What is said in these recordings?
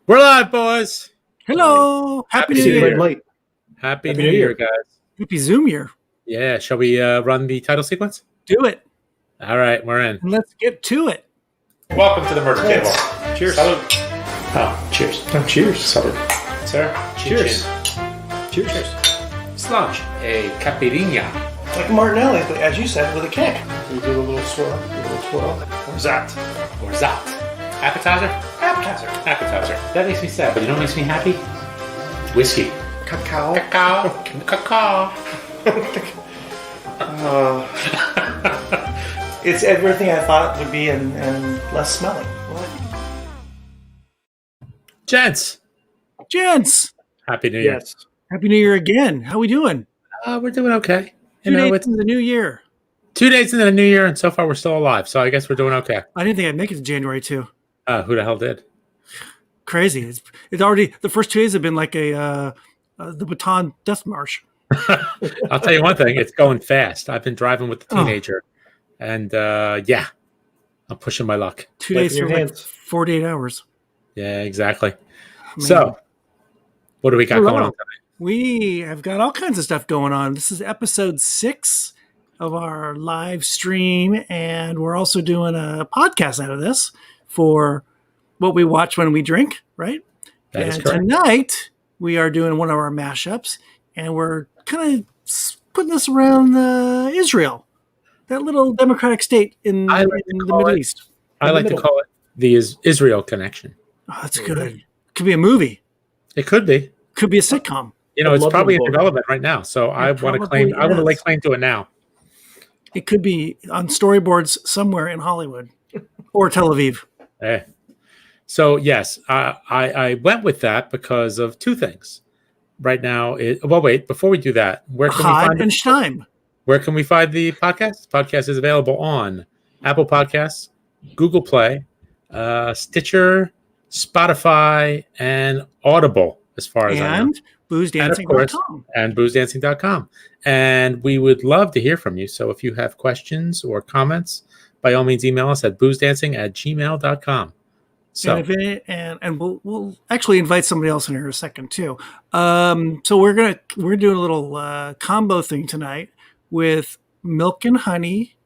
We're live, boys. Hello. Happy New Year. Happy New Year, guys. Happy Zoom year. Yeah, shall we run the title sequence? Do it. All right, we're in. And let's get to it. Welcome to the murder table. Cheers. Salud. Oh, cheers. Oh, cheers. Salud. Sir, Cheers. Cheers. Slunch, a caipirinha. Like Martinelli, as you said, with a kick. We do a little swirl. Or zat. Or zot. Appetizer? Appetizer. That makes me sad, but you know what makes me happy? Whiskey. Cacao. It's everything I thought it would be and less smelling. Gents. Happy New Year. Yes. Happy New Year again. How we doing? We're doing okay. 2 days into the new year. 2 days into the new year, and so far we're still alive. So I guess we're doing okay. I didn't think I'd make it to January 2. Who the hell did? Crazy. It's already, the first 2 days have been like the Baton Death March. I'll tell you one thing. It's going fast. I've been driving with the teenager. And yeah, I'm pushing my luck. 2 days for like 48 hours. Yeah, exactly. So, what do we got going on tonight? We have got all kinds of stuff going on. This is episode 6 of our live stream, and we're also doing a podcast out of this for what we watch when we drink, right? That is and correct. Tonight, we are doing one of our mashups, and we're kind of putting this around Israel, that little democratic state in the Middle East. I like to call it the Israel connection. Oh, that's good. Could be a movie. It could be. Could be a sitcom. You know, it's probably in development right now. So I want to claim. I want to lay claim to it now. It could be on storyboards somewhere in Hollywood or Tel Aviv. Hey. So yes, I went with that because of 2 things. Right now, wait. Before we do that, where can we find and Stein? Where can we find the podcast? The podcast is available on Apple Podcasts, Google Play, Stitcher, Spotify, and Audible, as far as I know. BoozeDancing.com. And BoozeDancing.com. And we would love to hear from you. So if you have questions or comments, by all means, email us at boozedancing@gmail.com. So and we'll actually invite somebody else in here in a second too. So we're doing a little combo thing tonight with Milk and Honey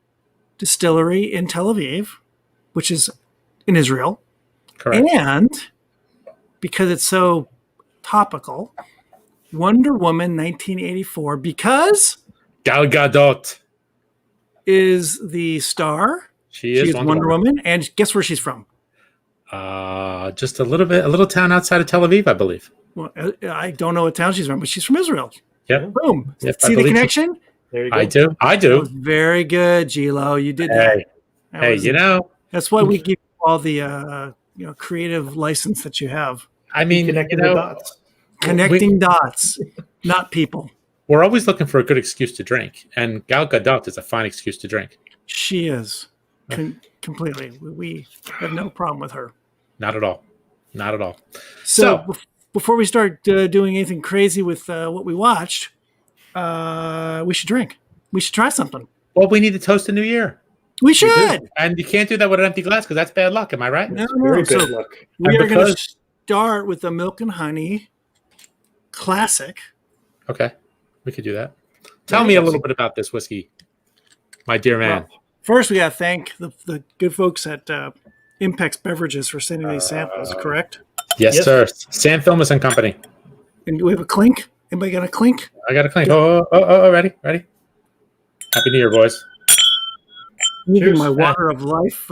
Distillery in Tel Aviv, which is in Israel. Correct. And because it's so topical, Wonder Woman 1984, because Gal Gadot is the star. She is Wonder Woman. And guess where she's from? Just a little town outside of Tel Aviv, I believe. Well, I don't know what town she's from, but she's from Israel. Yep. Boom. Yep, See the connection? There you go. I do. That was very good, Gilo. You did that. That's why we give you all the creative license that you have. I mean, connecting the dots. Connecting dots, not people. We're always looking for a good excuse to drink, and Gal Gadot is a fine excuse to drink. She is completely. We have no problem with her. Not at all. Not at all. So before we start doing anything crazy with what we watched, we should drink. We should try something. Well, we need to toast the new year. We should. And you can't do that with an empty glass because that's bad luck. Am I right? No. Very bad luck. We are going to start with the Milk and Honey Classic. Okay. We could do that. Tell me a little bit about this whiskey, my dear man. Well, first, we got to thank the good folks at Impex Beverages for sending these samples, correct? Yes, sir. Sam Filmus and Company. And do we have a clink? Anybody got a clink? I got a clink. Oh, ready? Happy New Year, boys. Cheers. My water of life,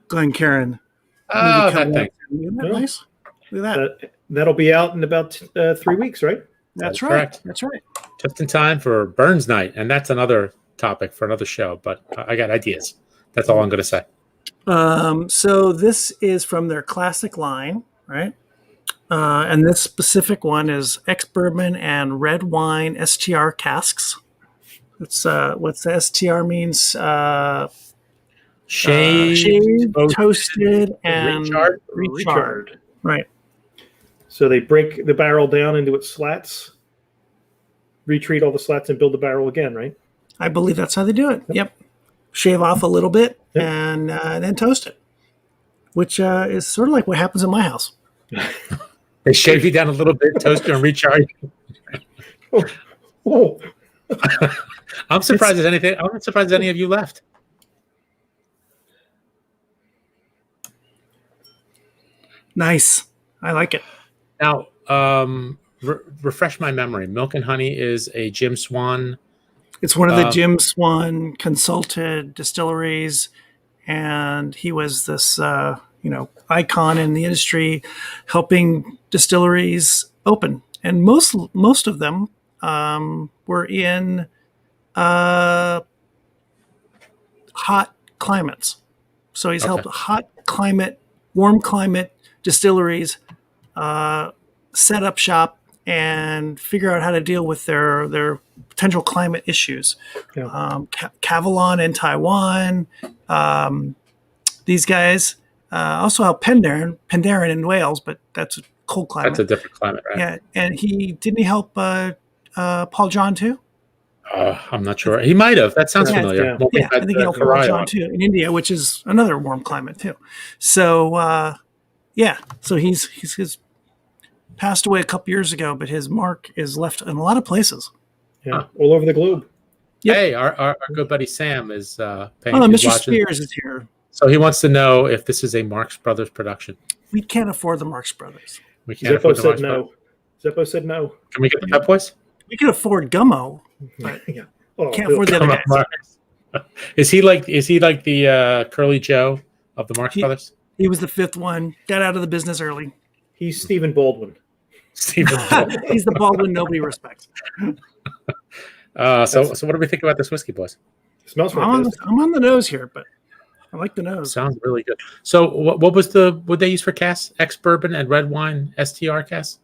Glenn Karen. Oh, that thing. Isn't that nice? Look at that. That'll be out in about 3 weeks, right? That's right. Correct. That's right. Just in time for Burns Night, and that's another topic for another show, but I got ideas. That's all I'm going to say. So this is from their classic line, right? And this specific one is ex-bourbon and red wine STR casks. It's what's the STR means? Shaved, toasted, and recharred. Right. So they break the barrel down into its slats, retreat all the slats, and build the barrel again, right? I believe that's how they do it. Yep. Shave off a little bit and then toast it. which is sort of like what happens in my house. They shave you down a little bit, toast you, and recharge. Oh. I'm surprised there's anything. I'm not surprised any of you left. Nice. I like it. Now, refresh my memory. Milk and Honey is a Jim Swan. It's one of the Jim Swan consulted distilleries, and he was this icon in the industry, helping distilleries open. And most of them were in hot climates. So he's helped hot climate, warm climate distilleries set up shop and figure out how to deal with their potential climate issues. Yeah. Cavalon in Taiwan, these guys also helped Penderyn in Wales, but that's a cold climate. That's a different climate, right? Yeah, and didn't he help Paul John too? I'm not sure. He might have. That sounds familiar. Yeah, I think he helped Paul John too in India, which is another warm climate too. So so he's passed away a couple years ago, but his mark is left in a lot of places. Yeah, all over the globe. Yep. Hey, our good buddy Sam is paying. Mr. Spears is here. So he wants to know if this is a Marx Brothers production. We can't afford the Marx Brothers. We can't afford the Marx Brothers. Zeppo said no. Can we get the Pep Boys? We can afford Gummo, but can't afford the other guys. Is he like the Curly Joe of the Marx Brothers? He was the fifth one. Got out of the business early. He's Stephen Baldwin. He's the Baldwin nobody respects. So what do we think about this whiskey, boys? It smells fantastic. I'm on the nose here, but I like the nose. Sounds really good. So what they use for casks? Ex-bourbon and red wine STR casks?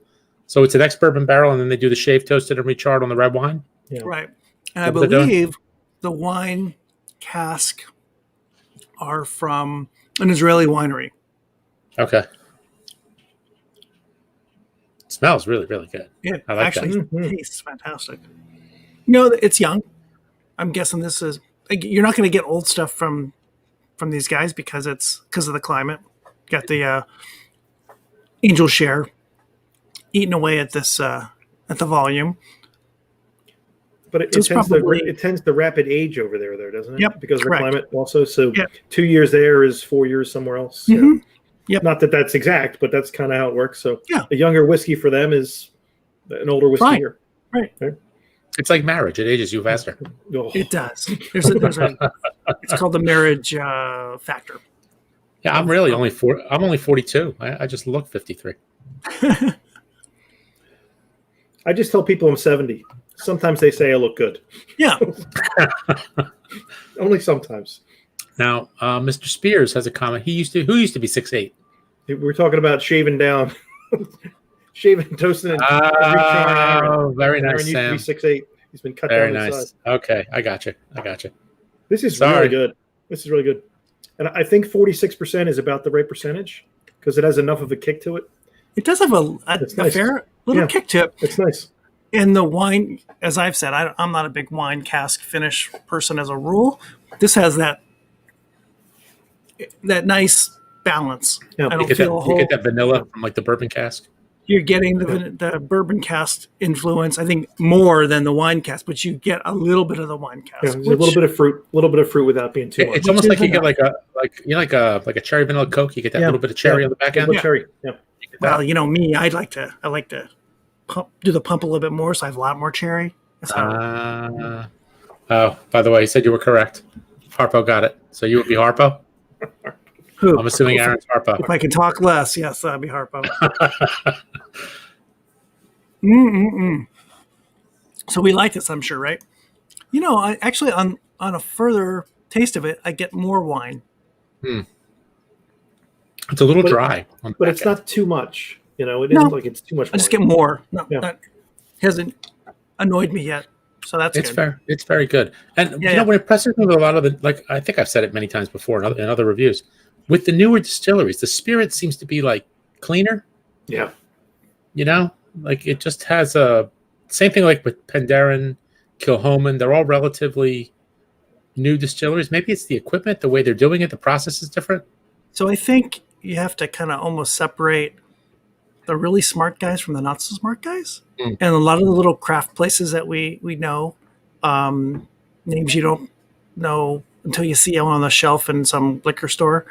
So it's an ex-bourbon barrel, and then they do the shaved, toasted, and recharred on the red wine? Yeah. Right. And I believe the wine cask are from an Israeli winery. Okay. It smells really, really good. It I like actually that. tastes fantastic. It's young. I'm guessing this is... You're not going to get old stuff from these guys because of the climate. Got the Angel Share eating away at this at the volume. But it tends to rapid age over there, doesn't it? Yep, because correct. of the climate also. So Yep. 2 years there is 4 years somewhere else. Mm-hmm. Yep. Not that that's exact, but that's kind of how it works. So yeah. a younger whiskey for them is an older whiskey here. Right. It's like marriage. It ages you faster. Oh. It does. It's called the marriage factor. Yeah, I'm only 42. I just look 53. I just tell people I'm 70. Sometimes they say I look good. Yeah. Only sometimes. Now, Mr. Spears has a comment. Who used to be 6'8"? We're talking about shaving down, shaving, toasting, and very nice, Aaron Sam. used to be 6'8". He's been cut Very down. nice. Okay, I got you. This is really good. And I think 46% is about the right percentage because it has enough of a kick to it. It does have a nice. fair little kick to it. It's nice. And the wine, as I've said, I'm not a big wine cask finish person as a rule. This has that nice balance. Yeah. I don't you feel get that vanilla from like the bourbon cask. You're getting the bourbon cask influence, I think, more than the wine cask, but you get a little bit of the wine cask. Yeah, there's a little bit of fruit without being too much. It's almost like you get like a cherry vanilla Coke. You get that little bit of cherry on the back end. Cherry. Yeah. Well, me, I like to do the pump a little bit more, so I have a lot more cherry. That's how by the way, you said you were correct. Harpo got it. So you would be Harpo? Who? I'm assuming Aaron's Harpo. If I can talk less, yes, that'd be Harpo. So we like this, I'm sure, right? I actually on a further taste of it, I get more wine. It's a little dry, but it's not too much. It isn't like it's too much. I just get more. No, that hasn't annoyed me yet. So that's it's good. fair. It's very good. And what impresses me with a lot of the I think I've said it many times before in other reviews. With the newer distilleries, the spirit seems to be like cleaner. Yeah. Like it just has a same thing like with Penderyn, Kilchoman. They're all relatively new distilleries. Maybe it's the equipment, the way they're doing it, the process is different. So I think you have to kind of almost separate the really smart guys from the not so smart guys. And a lot of the little craft places that we know, names you don't know until you see them on the shelf in some liquor store.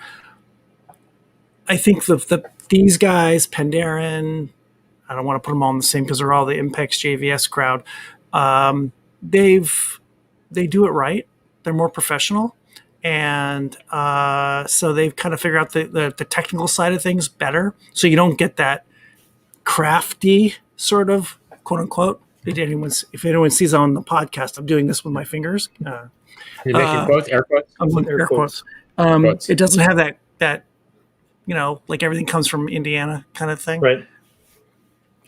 I think these guys, Pandaren, I don't want to put them all in the same because they're all the Impex JVS crowd. They do it right. They're more professional. And so they've kind of figured out the technical side of things better. So you don't get that crafty sort of quote unquote. If anyone sees on the podcast, I'm doing this with my fingers. You're making quotes, air quotes. I'm doing air quotes. It doesn't have that like everything comes from Indiana kind of thing. Right.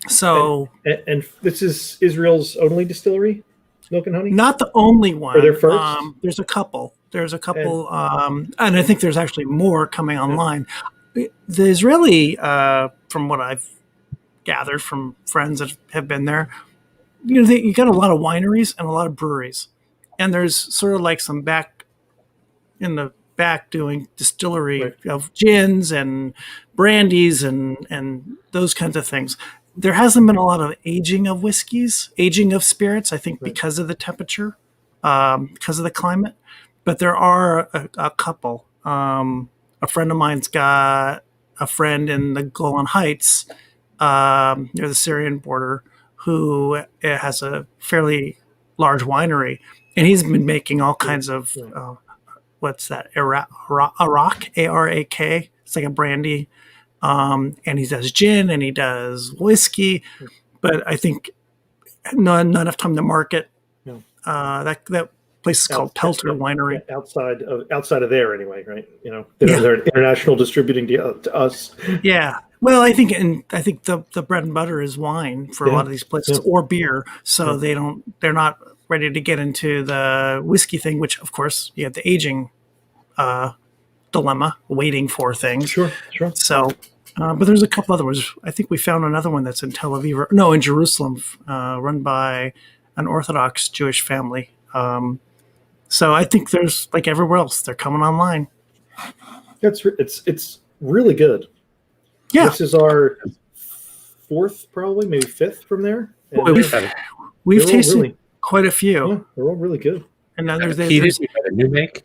So and this is Israel's only distillery, Milk and Honey? Not the only one. Or their first? There's a couple. And I think there's actually more coming online. The Israeli, from what I've gathered from friends that have been there, you got a lot of wineries and a lot of breweries, and there's sort of like some back doing distillery of gins and brandies and those kinds of things. There hasn't been a lot of aging of spirits, I think, because of the temperature, because of the climate. But there are a couple. A friend of mine's got a friend in the Golan Heights near the Syrian border who has a fairly large winery. And he's been making all kinds of, what's that, Arak, A-R-A-K. It's like a brandy. And he does gin and he does whiskey. But I think not enough time to market. That place is called Pelter Winery. Outside of there, anyway, right? They're international distributing to us. Yeah. Well, I think the bread and butter is wine for a lot of these places, or beer. So they're not ready to get into the whiskey thing, which of course you have the aging dilemma, waiting for things. Sure. So, but there's a couple other ones. I think we found another one that's in Tel Aviv, in Jerusalem, run by an Orthodox Jewish family. So I think there's, like everywhere else, they're coming online. It's really good. Yeah. This is our fourth, probably maybe fifth from there. We've tasted quite a few. Yeah, they're all really good. And then there's a new make.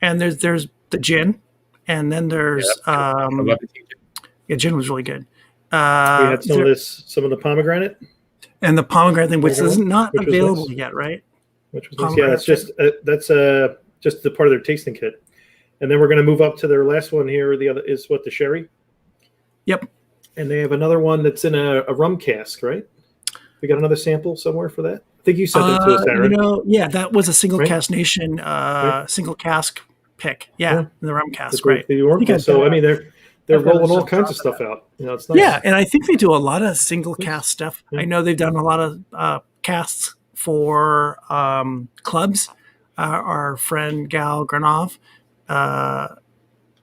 And there's the gin, and then there's gin was really good. We had some of the pomegranate. And the pomegranate thing, which is not available yet, right? Which was nice. Yeah, that's just the part of their tasting kit. And then we're going to move up to their last one here. The other is the sherry. Yep. And they have another one that's in a rum cask, right? We got another sample somewhere for that. I think you sent it to us, Aaron. That was a single cask nation, single cask pick. Yeah, the rum cask, right? So I mean, they're rolling all kinds of stuff out. It's nice. Yeah, and I think they do a lot of single cask stuff. Yeah. I know they've done a lot of casks for clubs. Our friend Gal Granov,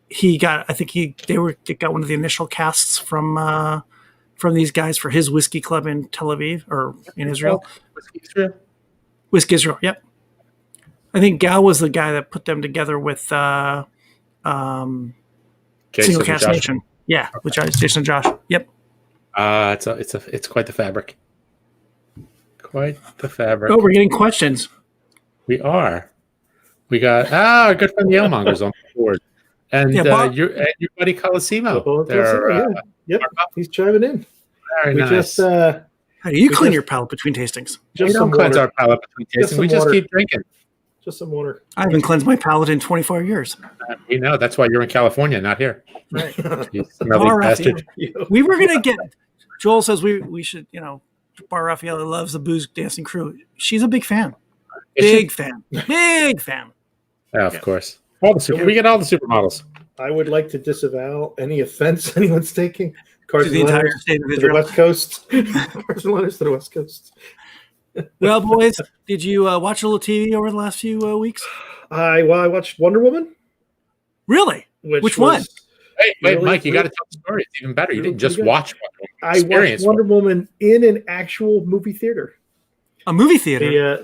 they got one of the initial casks from these guys for his whiskey club in Tel Aviv or in Israel. Whiskey Israel. Yep. I think Gal was the guy that put them together with Single Cask Nation. Yeah, with Jason and Josh. Yep. It's quite the fabric. Quite the fabric. Oh, we're getting questions. We are. We got our good friend the Alemonger's on board, and your buddy Colosimo. Yep, he's chiming in. Very nice. How do you clean your palate between tastings? We don't cleanse our palate between tastings. We just keep drinking. Just some water. I haven't cleansed my palate in 24 years. We know. That's why you're in California, not here. Right. You smelly bastard. We were going to get... Joel says we should, Bar Raffaella loves the Booze Dancing Crew. She's a big fan. Big fan. Yeah, of course. We get all the supermodels. I would like to disavow any offense anyone's taking. Carson to the entire state of Israel. To the West Coast. Carson letters to the West Coast. Well, boys, did you watch a little TV over the last few weeks? I watched Wonder Woman. Really? Which one? Wait, Mike, you got to tell the story. It's even better. You didn't just watch Wonder Woman. I watched Wonder Woman in an actual movie theater. A movie theater?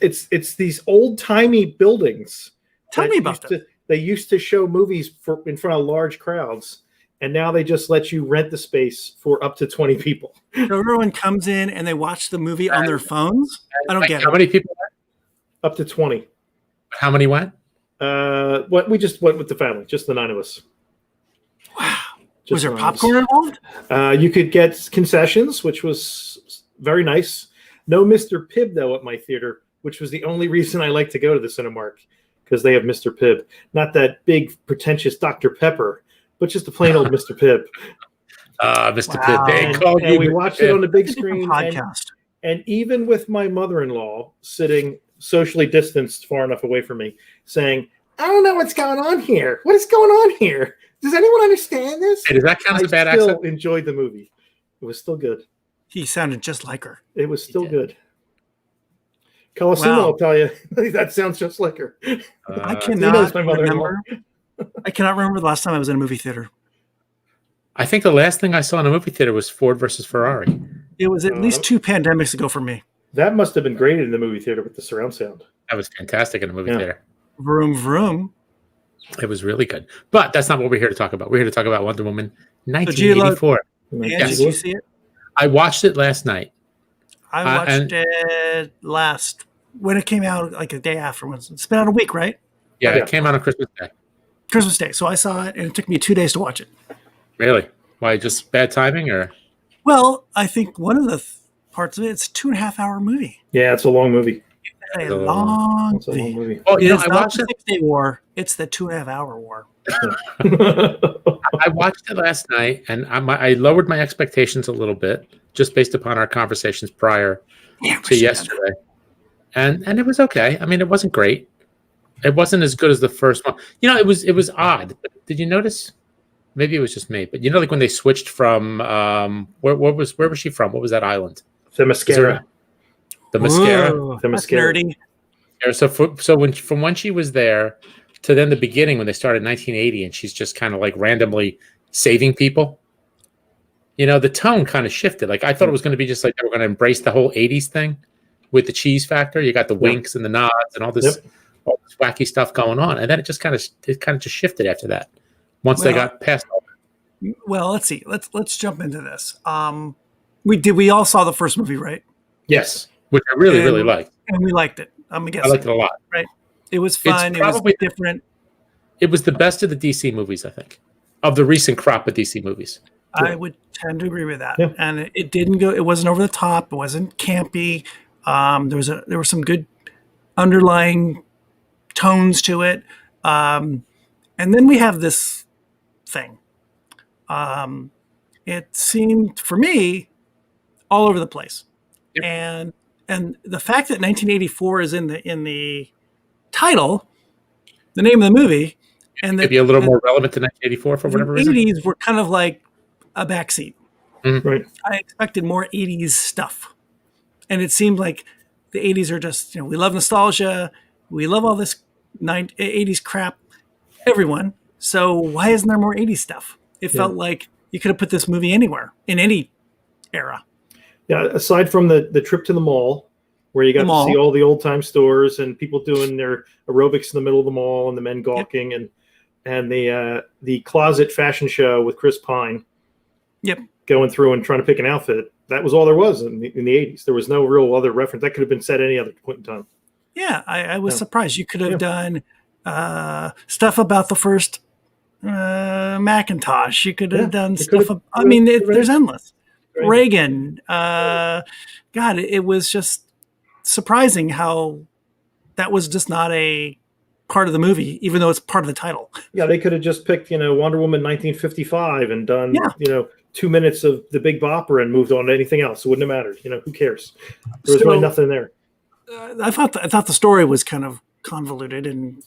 It's these old-timey buildings. Tell me about that. They used to show movies in front of large crowds. and now they just let you rent the space for up to 20 people. So everyone comes in and they watch the movie on their phones. I don't get it. How many people went? Up to 20. How many went? We just went with the family, just the 9 of us. Wow. Just Was there 9 of us. popcorn involved? You could get concessions, which was very nice. No Mr. Pibb, though, at my theater, which was the only reason I like to go to the Cinemark, because they have Mr. Pibb. Not that big, pretentious Dr. Pepper, but just a plain old Mr. Pibb. Mr. Pibb. They called and you we Mr. watched Pibb. it on the big screen. Podcast. And even with my mother-in-law sitting socially distanced far enough away from me, saying, I don't know what's going on here. What is going on here? Does anyone understand this? Hey, does that count as a bad I still accent? enjoyed the movie. It was still good. He sounded just like her. It was still good. Colosimo, I'll tell you, that sounds just like her. I cannot remember. I cannot remember the last time I was in a movie theater. I think the last thing I saw in a movie theater was Ford versus Ferrari. It was at least 2 pandemics ago for me. That must have been great in the movie theater with the surround sound. That was fantastic in a movie theater. Vroom, vroom. It was really good. But that's not what we're here to talk about. We're here to talk about Wonder Woman 1984. Did you see it? I watched it last night. I watched it when it came out, like a day afterwards. It's been out a week, right? Yeah, it came out on Christmas Day. Christmas Day. So I saw it, and it took me 2 days to watch it. Really? Why, just bad timing, or? Well, I think one of the parts of it, it's a 2.5 hour movie. Yeah, it's a long movie. It's a long movie. Well, you know, I watched the 6-day war. It's the 2.5 hour war. I watched it last night, and I lowered my expectations a little bit, just based upon our conversations prior to yesterday. And it was okay. I mean, it wasn't great. It wasn't as good as the first one. You know, it was odd. Did you notice? Maybe it was just me, but you know, like when they switched from where was she from? What was that island? The Mascara. The Mascara. Whoa, the Mascara. So from when she was there to then the beginning when they started in 1980, and she's just kind of like randomly saving people. You know, the tone kind of shifted. Like I thought it was going to be just like they were going to embrace the whole 80s thing with the cheese factor. You got the winks and the nods and all this wacky stuff going on, and then it kind of just shifted after that. Once they got past all that. Well, let's see. Let's jump into this. We all saw the first movie, right? Yes, which I really liked, and we liked it. I liked it a lot. Right? It was fun. It was different. It was the best of the DC movies, I think, of the recent crop of DC movies. I would tend to agree with that. Yeah. And it didn't go. It wasn't over the top. It wasn't campy. There were some good underlying tones to it. And then we have this thing. It seemed for me all over the place. Yep. And the fact that 1984 is in the title, the name of the movie, and maybe a little more relevant to 1984 for whatever reason. The 80s were kind of like a backseat. Mm-hmm. Right. I expected more 80s stuff. And it seemed like the 80s are just, we love nostalgia. We love all this 80s crap. Everyone. So why isn't there more 80s stuff? It felt like you could have put this movie anywhere, in any era. Yeah, aside from the trip to the mall, where you got to see all the old-time stores and people doing their aerobics in the middle of the mall and the men gawking and the closet fashion show with Chris Pine going through and trying to pick an outfit. That was all there was in the 80s. There was no real other reference. That could have been said any other point in time. Yeah, I was surprised. You could have done stuff about the first Macintosh. You could have done stuff. There's endless. Reagan. God, it was just surprising how that was just not a part of the movie, even though it's part of the title. Yeah, they could have just picked, Wonder Woman 1955 and done, 2 minutes of the Big Bopper and moved on to anything else. It wouldn't have mattered. Who cares? There was really nothing there. I thought the story was kind of convoluted in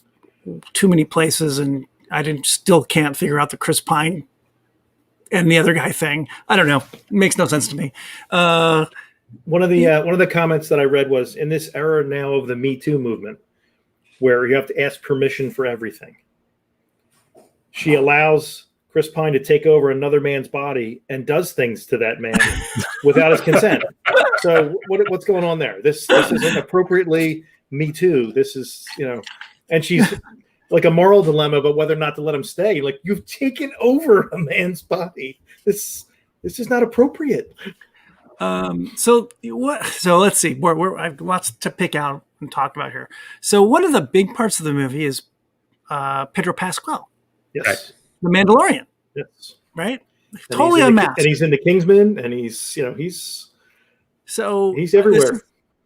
too many places, and I still can't figure out the Chris Pine and the other guy thing. I don't know. It makes no sense to me. One of the comments that I read was, in this era now of the Me Too movement, where you have to ask permission for everything, she allows Chris Pine to take over another man's body and does things to that man without his consent. So what's going on there? This isn't appropriately Me Too. This is, and she's like a moral dilemma about whether or not to let him stay. Like, you've taken over a man's body. This is not appropriate. So let's see. I have lots to pick out and talk about here. So one of the big parts of the movie is Pedro Pascal. Yes. Right. The Mandalorian. Yes. Right? And totally unmasked. And he's in the Kingsman, and he's everywhere.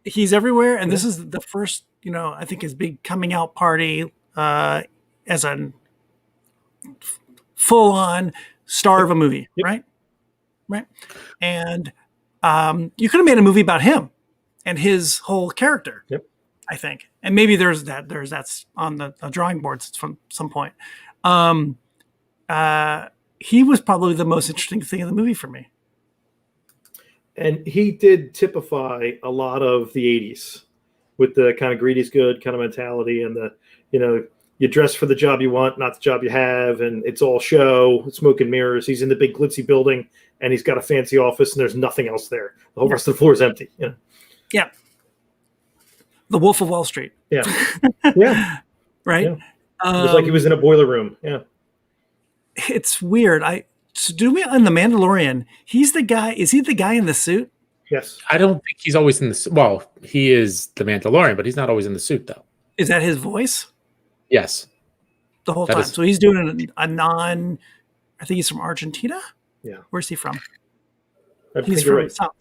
He's everywhere, and this is the first, I think his big coming out party as a full-on star of a movie, right? Right. And you could have made a movie about him and his whole character. Yep. I think, and maybe that's on the drawing boards from some point. He was probably the most interesting thing in the movie for me. And he did typify a lot of the 80s with the kind of greedy's good kind of mentality and the, you dress for the job you want, not the job you have. And it's all show, smoke and mirrors. He's in the big glitzy building and he's got a fancy office and there's nothing else there. The whole rest of the floor is empty. Yeah. The Wolf of Wall Street. Yeah. Yeah. Right. Yeah. It was like he was in a boiler room. Yeah. It's weird. On The Mandalorian, he's the guy. Is he the guy in the suit? Yes. I don't think he's always in the. Well, he is the Mandalorian, but he's not always in the suit, though. Is that his voice? Yes. The whole time. So he's doing a non. I think he's from Argentina. Yeah. Where's he from? He's from South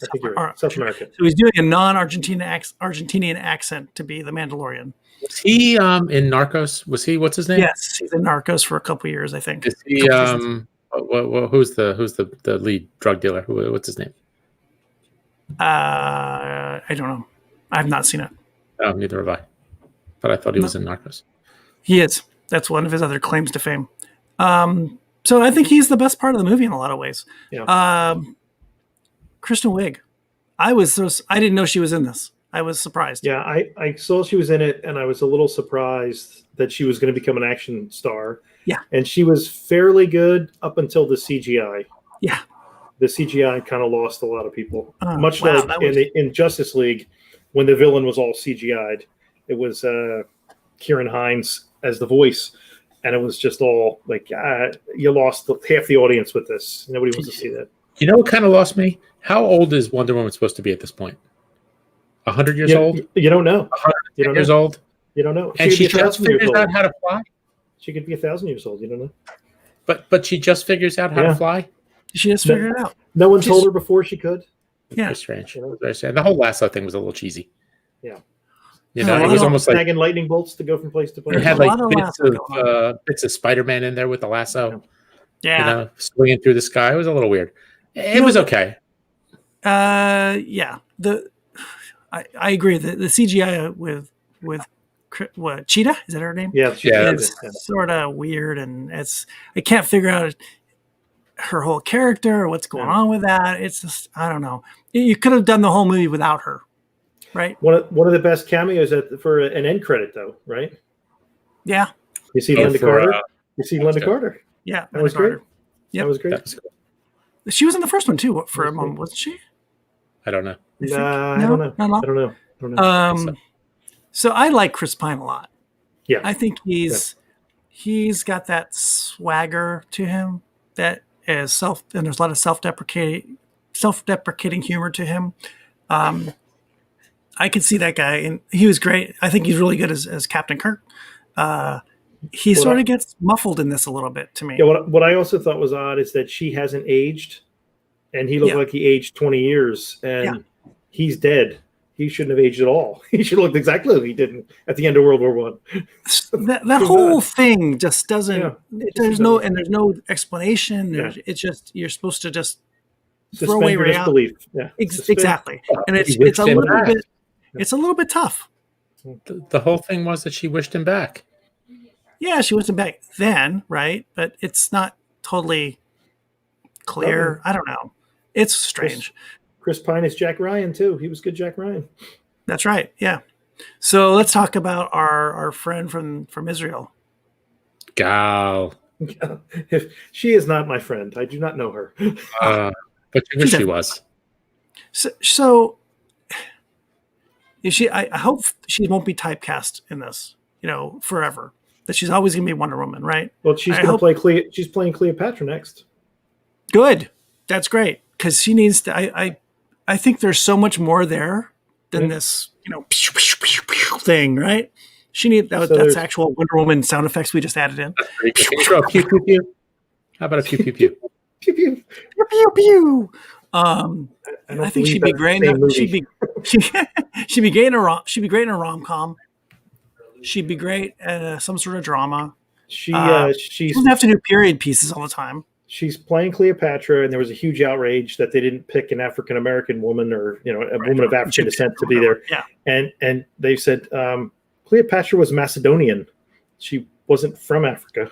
America. So he's doing a non-Argentinian accent to be the Mandalorian. Was he in Narcos? Was he? What's his name? Yes, he's in Narcos for a couple years, I think. Is he? Who's the lead drug dealer? What's his name? I don't know. I have not seen it. Oh, neither have I. But I thought he was in Narcos. He is. That's one of his other claims to fame. So I think he's the best part of the movie in a lot of ways. Yeah. Kristen Wiig. I didn't know she was in this. I was surprised. Yeah, I saw she was in it, and I was a little surprised that she was going to become an action star. Yeah. And she was fairly good up until the CGI. Yeah. The CGI kind of lost a lot of people. Like in Justice League, when the villain was all CGI'd, it was Kieran Hines as the voice, and it was just all like, you lost half the audience with this. Nobody wants to see that. You know what kind of lost me? How old is Wonder Woman supposed to be at this point? 100 years old? You don't know. 100 years old? You don't know. And she just figures out how to fly? She could be 1,000 years old. You don't know. But she just figures out how to fly? She just figured it out. No one told her before she could. Yeah. Very strange. Very strange. The whole lasso thing was a little cheesy. Yeah. It was almost like snagging lightning bolts to go from place to place. It had like bits of Spider-Man in there with the lasso. Yeah. Swinging through the sky. It was a little weird. It was okay. Yeah. I agree. The CGI with Cheetah, is that her name? Yeah. It's sort of weird, and I can't figure out her whole character or what's going on with that. It's just, I don't know. You could have done the whole movie without her, right? One of the best cameos for an end credit, though, right? Yeah. You see Linda Carter. Carter. Yeah, that was great. Yeah, that was great. She was in the first one too for a moment, wasn't she? I don't know. I don't know. So I like Chris Pine a lot. Yeah, I think he's got that swagger to him that is and there's a lot of self-deprecating humor to him. I can see that guy, and he was great. I think he's really good as Captain Kirk. He sort of gets muffled in this a little bit to me. Yeah, what I also thought was odd is that she hasn't aged, and he looked like he aged 20 years, and he's dead. He shouldn't have aged at all. He should have looked exactly like he did at the end of World War I. That whole thing just doesn't. Yeah, there's no explanation. It's just you're supposed to just throw away reality. Yeah, exactly. And it's a little bit. It's a little bit tough. The whole thing was that she wished him back. Yeah, she wished him back then, right? But it's not totally clear. I don't know. It's strange. Chris Pine is Jack Ryan too. He was good Jack Ryan. That's right. Yeah. So let's talk about our friend from Israel. Gal. She is not my friend. I do not know her. But you wish she was. So is she? I hope she won't be typecast in this. Forever. that she's always going to be Wonder Woman, right? Well, she's going to play she's playing Cleopatra next. Good. That's great. Because she needs to, I think there's so much more there than this, pew, pew, pew, pew thing, right? That's actual Wonder Woman sound effects we just added in. Can you throw a pew, pew, pew? How about a pew, pew, pew? Pew, pew. Pew, pew, pew. I think she'd be great. She'd be great in a rom-com. She'd be great at some sort of drama. She doesn't have to do period pieces all the time. She's playing Cleopatra, and there was a huge outrage that they didn't pick an African American woman or a woman of African descent to be there. Yeah, and they said Cleopatra was Macedonian. She wasn't from Africa.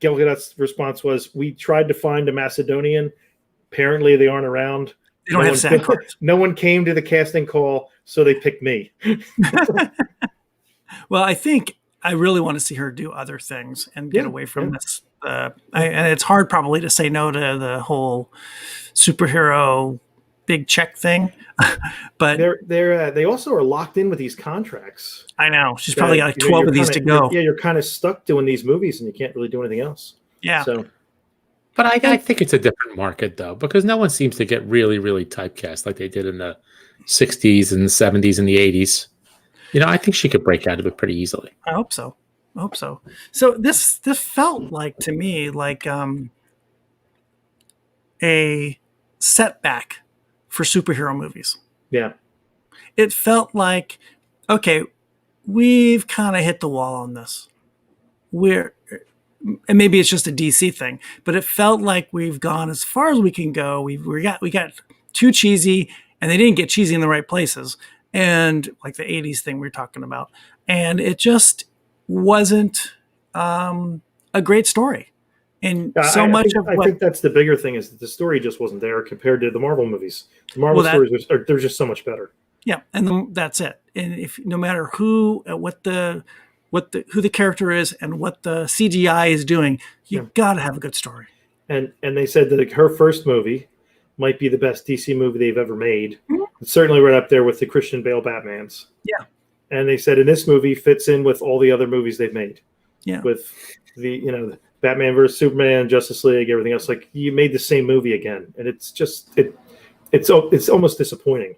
Gal Gadot's response was, "We tried to find a Macedonian. Apparently, they aren't around. They don't have SAG cards. No one came to the casting call, so they picked me." Well, I think I really want to see her do other things and get away from this. And it's hard probably to say no to the whole superhero big check thing. But they also are locked in with these contracts. I know. She's probably got like 12 of these to go. You're kind of stuck doing these movies and you can't really do anything else. Yeah. But I think it's a different market, though, because no one seems to get really, really typecast like they did in the 60s and the 70s and the 80s. I think she could break out of it pretty easily. I hope so. So this felt like, to me, like a setback for superhero movies. Yeah. It felt like, okay, we've kind of hit the wall on this. And maybe it's just a DC thing, but it felt like we've gone as far as we can go. We got too cheesy, and they didn't get cheesy in the right places. And like the 80s thing we were talking about. And it just wasn't a great story. And I think that's the bigger thing, is that the story just wasn't there compared to the Marvel movies. The Marvel stories they're just so much better. Yeah, and that's it. And if no matter who the character is and what the CGI is doing, you gotta have a good story. And they said that her first movie might be the best DC movie they've ever made. Mm-hmm. It's certainly right up there with the Christian Bale Batmans. Yeah. And they said, in this movie fits in with all the other movies they've made. Yeah. With the Batman versus Superman, Justice League, everything else. Like, you made the same movie again, and it's just it's almost disappointing.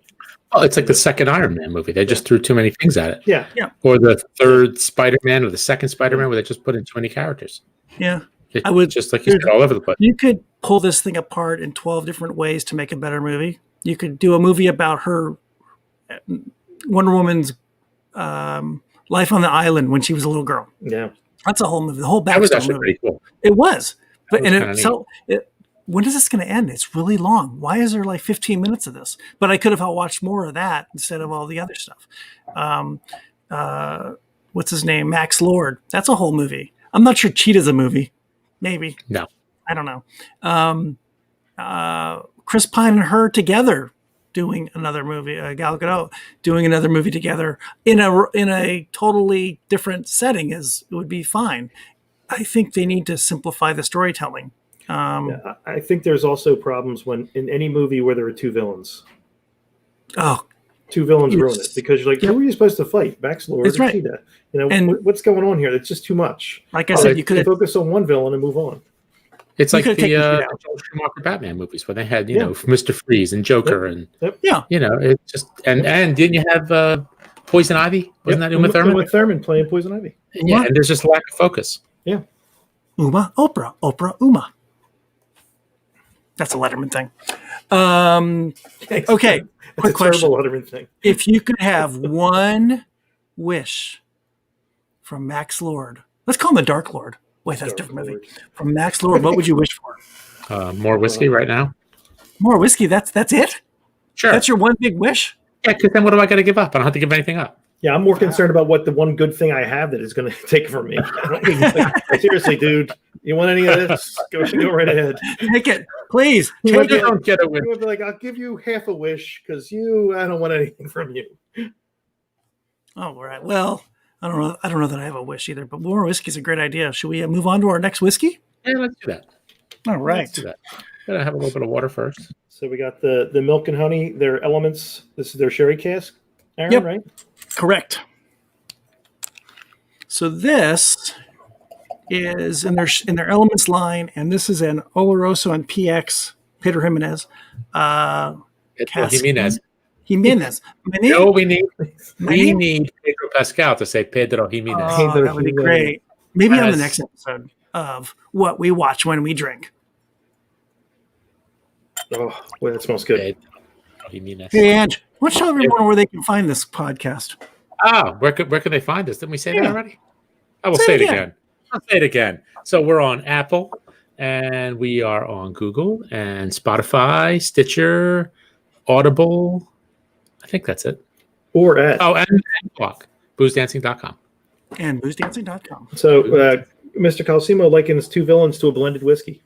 Well, it's like the second Iron Man movie. They just threw too many things at it. Yeah. Yeah. Or the third Spider-Man, or the second Spider-Man, where they just put in too many characters. Yeah. I would just, like you said, all over the place. You could pull this thing apart in 12 different ways to make a better movie. You could do a movie about her, Wonder Woman's life on the island when she was a little girl. Yeah. That's a whole movie. The whole backstory. That was actually pretty cool. It was. But when is this going to end? It's really long. Why is there like 15 minutes of this? But I could have watched more of that instead of all the other stuff. What's his name? Max Lord. That's a whole movie. I'm not sure Cheetah's a movie. Maybe. No. I don't know. Chris Pine and her together doing another movie. Gal Gadot doing another movie together in a totally different setting would be fine. I think they need to simplify the storytelling. I think there's also problems when in any movie where there are two villains. Oh, two villains ruin it, because you're like, who are you supposed to fight? Max Lord or Cheetah? What's going on here? It's just too much. Like I said, you could focus on one villain and move on. It's like the Joel Schumacher Batman movies, where they had Mr. Freeze and Joker, and it's just and didn't you have Poison Ivy? Wasn't that Uma Thurman? Uma Thurman playing Poison Ivy. Yeah, and there's just lack of focus. Yeah. Uma, Oprah, Uma. That's a Letterman thing. Okay, quick question. Letterman thing. If you could have one wish from Max Lord, let's call him the Dark Lord. Wait, that's a different movie. From Max Lord, what would you wish for? More whiskey right now. More whiskey? That's it? Sure. That's your one big wish? Yeah, because then what do I got to give up? I don't have to give anything up. Yeah, I'm more concerned about what the one good thing I have that is going to take from me. Seriously, dude, you want any of this? Go right ahead. Take it, please. Take it. Don't get a wish. Like, I'll give you half a wish because I don't want anything from you. Oh, all right. Well, I don't know that I have a wish either, but more whiskey is a great idea. Should we move on to our next whiskey? Yeah, let's do that. All right. Let's do that. Gotta have a little bit of water first. So we got the milk and honey, their elements. This is their sherry cask, Aaron, right? Correct. So this is in their Elements line, and this is an Oloroso and PX Pedro Jimenez. Jimenez. Jimenez. No, we need Pedro Pascal to say Pedro Jimenez. Oh, that would be great. Maybe on the next episode of What We Watch When We Drink. Oh, well, that smells good. Hey, Ange, why don't you tell everyone where they can find this podcast? Where can they find us? Didn't we say that already? I will say it again. I'll say it again. So we're on Apple, and we are on Google and Spotify, Stitcher, Audible. I think that's it. Or at and boozdancing.com. And boozdancing.com. So Mr. Colosimo likens two villains to a blended whiskey.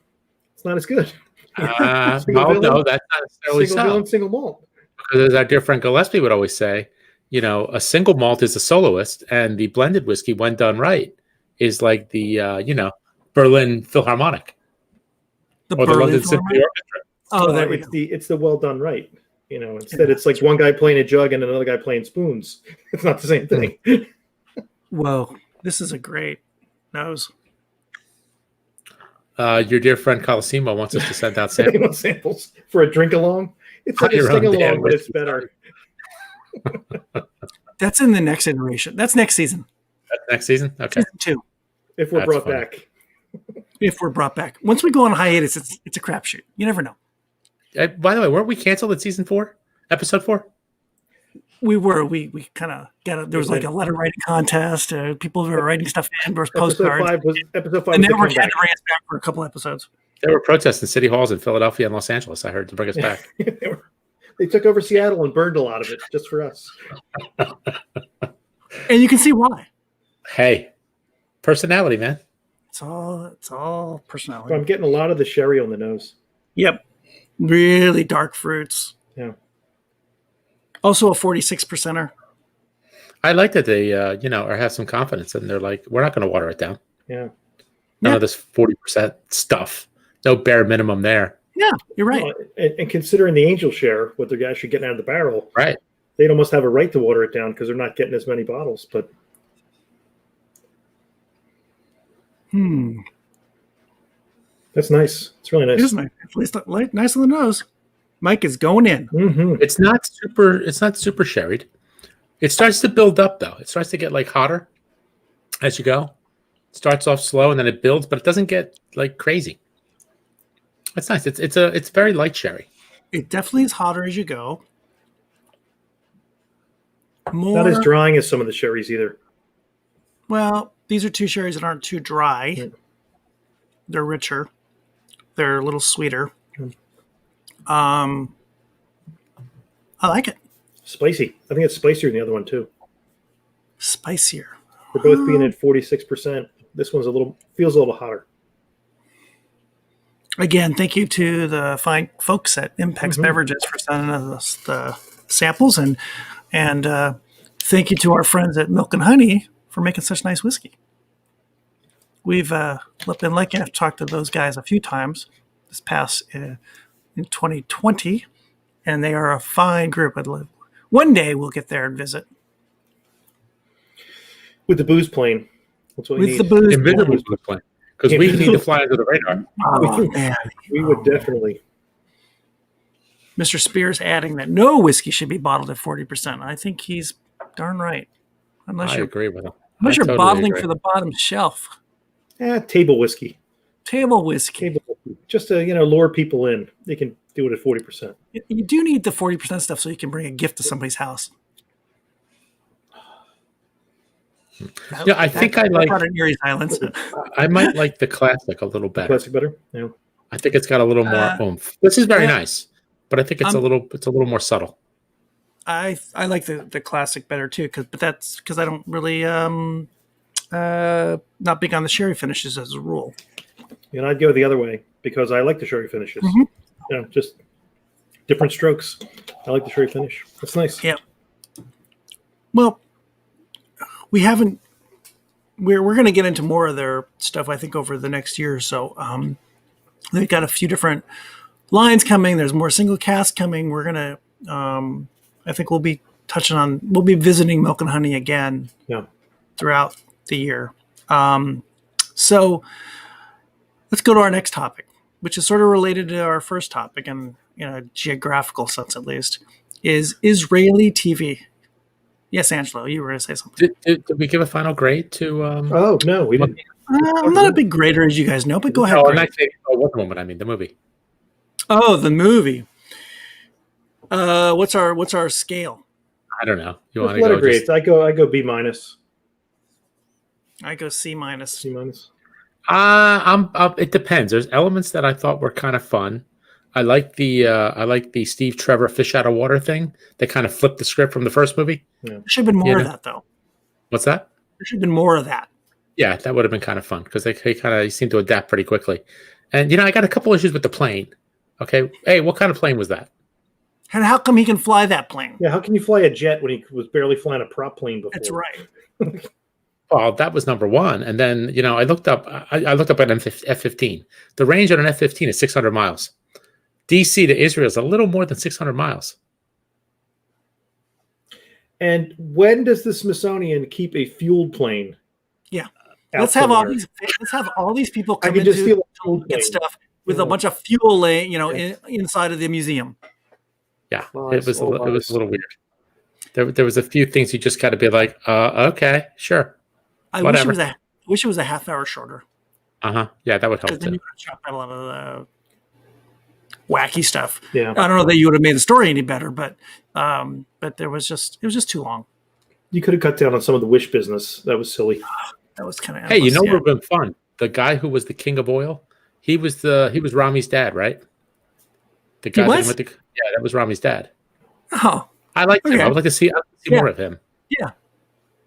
It's not as good. No, that's not necessarily single villain, single malt. Because as our dear friend Gillespie would always say, a single malt is a soloist, and the blended whiskey, when done right, is like the Berlin Philharmonic or the London Symphony Orchestra. Oh, it's the well done right. Instead it's like one guy playing a jug and another guy playing spoons. It's not the same thing. Whoa, this is a great nose. Your dear friend Colosimo wants us to send out samples. Samples for a drink along. It's like a sing along, but it's better. That's in the next iteration. That's next season. That's next season? Okay. Season 2. If we're brought back. If we're brought back. Once we go on hiatus, it's a crapshoot. You never know. By the way, weren't we canceled at season 4? Episode 4? We were. We kind of got there was like a letter writing contest. People were writing stuff in. There was postcards. Episode 5 the network had to bring us back for a couple episodes. There were protests in city halls in Philadelphia and Los Angeles, I heard, to bring us back. They took over Seattle and burned a lot of it just for us. And you can see why. Hey, personality, man. It's all personality. So I'm getting a lot of the sherry on the nose. Yep. Really dark fruits. Yeah. Also a 46%er. I like that they, or have some confidence, and they're like, we're not going to water it down. Yeah. None of this 40% stuff. No bare minimum there. Yeah, you're right. And considering the angel share, what they're actually getting out of the barrel, right? They'd almost have a right to water it down because they're not getting as many bottles. But that's nice. It's really nice. It is nice. At least nice on the nose. Mike is going in. Mm-hmm. It's not super sherried. It starts to build up though. It starts to get like hotter as you go. It starts off slow and then it builds, but it doesn't get like crazy. That's nice. It's very light sherry. It definitely is hotter as you go. Not as drying as some of the sherries either. Well, these are two sherries that aren't too dry. Yeah. They're richer. They're a little sweeter. I like it. Spicy. I think it's spicier than the other one too. Spicier. They're both being at 46%. This one's feels a little hotter. Again, thank you to the fine folks at Impex Beverages for sending us the samples, and thank you to our friends at Milk and Honey for making such nice whiskey. We've been lucky enough to talk to those guys a few times this past in 2020, and they are a fine group. One day we'll get there and visit. With the booze plane. That's what we need. The booze Invisible booze plane. Because we need to fly under the radar. Oh, man. We would definitely. Mr. Spears adding that no whiskey should be bottled at 40%. I think he's darn right. I agree with him. Unless you're bottling for the bottom shelf. Table whiskey. Table whiskey. Just to lure people in. They can do it at 40%. You do need the 40% stuff so you can bring a gift to somebody's house. Yeah, I think I like Erie Islands. I might like the classic a little better. Classic better? Yeah. I think it's got a little more oomph. This is very nice, but I think it's a little more subtle. I like the classic better too, but that's because I don't really not big on the sherry finishes as a rule. And I'd go the other way because I like the sherry finishes. Just different strokes. I like the sherry finish. That's nice. Yeah. Well, we haven't. We're going to get into more of their stuff, I think, over the next year or so. They've got a few different lines coming. There's more single cask coming. We're going to. I think we'll be touching on. We'll be visiting Milk and Honey again throughout the year. So let's go to our next topic, which is sort of related to our first topic, and in a geographical sense at least, is Israeli TV. Yes, Angelo, you were going to say something. Did we give a final grade to? Oh no, we didn't. I'm not a big grader, as you guys know, but go ahead. No, I'm not saying Wonder Woman. I mean the movie. Oh, the movie. What's our scale? I don't know. You want to letter go? grades? I go B-. I go C-. C-. It depends. There's elements that I thought were kind of fun. I like the Steve Trevor fish out of water thing. They kind of flipped the script from the first movie. Yeah. There should have been more of that, though. What's that? There should have been more of that. Yeah, that would have been kind of fun because they kind of seem to adapt pretty quickly. And I got a couple issues with the plane. Okay, hey, what kind of plane was that? And how come he can fly that plane? Yeah, how can you fly a jet when he was barely flying a prop plane before? That's right. Well, that was number one. And then I looked up an F-15. The range on an F-15 is 600 miles. DC to Israel is a little more than 600 miles. And when does the Smithsonian keep a fueled plane? Yeah, let's have all these people come in to get stuff with a bunch of fuel, inside of the museum. Yeah, it was a little weird. There was a few things you just got to be like, okay, sure. I wish it was a half hour shorter. Yeah, that would help. Then you could chop out a lot of the wacky stuff. Yeah, I don't know that you would have made the story any better, but it was just too long. You could have cut down on some of the Wish business. That was silly. That was kind of. Hey, what would have been fun? The guy who was the king of oil. He was Rami's dad, right? The guy that was Rami's dad. Oh, I liked him. I would like to see more of him. Yeah,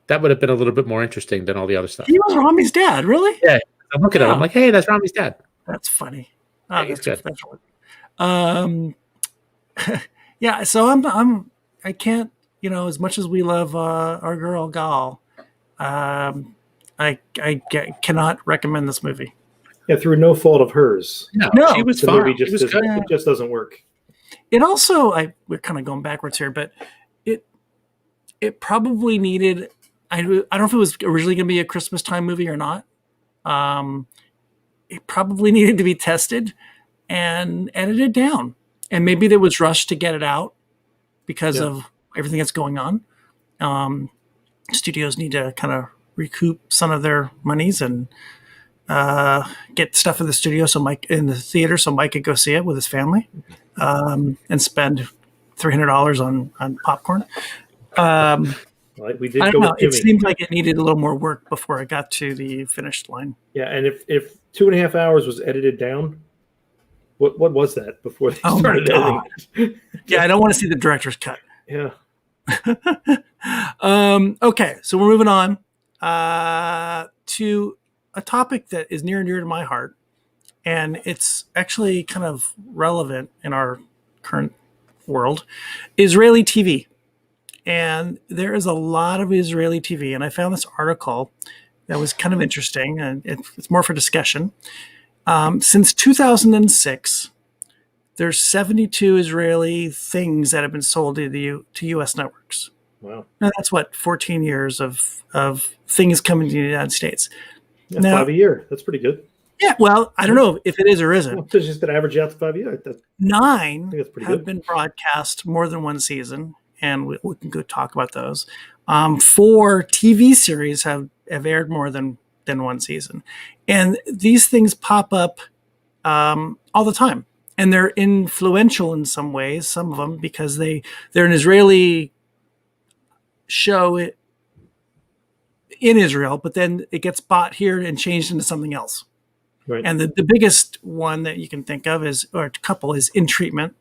that would have been a little bit more interesting than all the other stuff. He was Rami's dad, really? Yeah, I'm looking at him. I'm like, hey, that's Rami's dad. That's funny. Yeah, he's good. That's yeah. So I can't. As much as we love our girl Gal, I cannot recommend this movie. Yeah, through no fault of hers. No, she was fine. It just doesn't work. It also, we're kind of going backwards here, but it probably needed. I don't know if it was originally going to be a Christmas time movie or not. It probably needed to be tested and edited down, and maybe there was rushed to get it out because of everything that's going on. Studios need to kind of recoup some of their monies and get stuff in the studio in the theater so Mike could go see it with his family, and spend $300 on popcorn. We did. I don't know. It seemed like it needed a little more work before it got to the finished line. Yeah, and if 2.5 hours was edited down, what was that before they started editing? Yeah, I don't want to see the director's cut. Yeah. Okay, so we're moving on to a topic that is near and dear to my heart, and it's actually kind of relevant in our current world: Israeli TV. And there is a lot of Israeli TV, and I found this article that was kind of interesting, and it's more for discussion. Since 2006, there's 72 Israeli things that have been sold to U.S. networks. Wow. Now, that's 14 years of things coming to the United States. Yeah, now, 5 a year. That's pretty good. Yeah, well, I don't know if it is or isn't. Well, it's just going to average out to 5 a year. 9 have been broadcast more than one season, and we can go talk about those. 4 TV series have aired more than one season. And these things pop up all the time. And they're influential in some ways, some of them, because they're an Israeli show in Israel, but then it gets bought here and changed into something else. Right. And the biggest one that you can think of or a couple is In Treatment,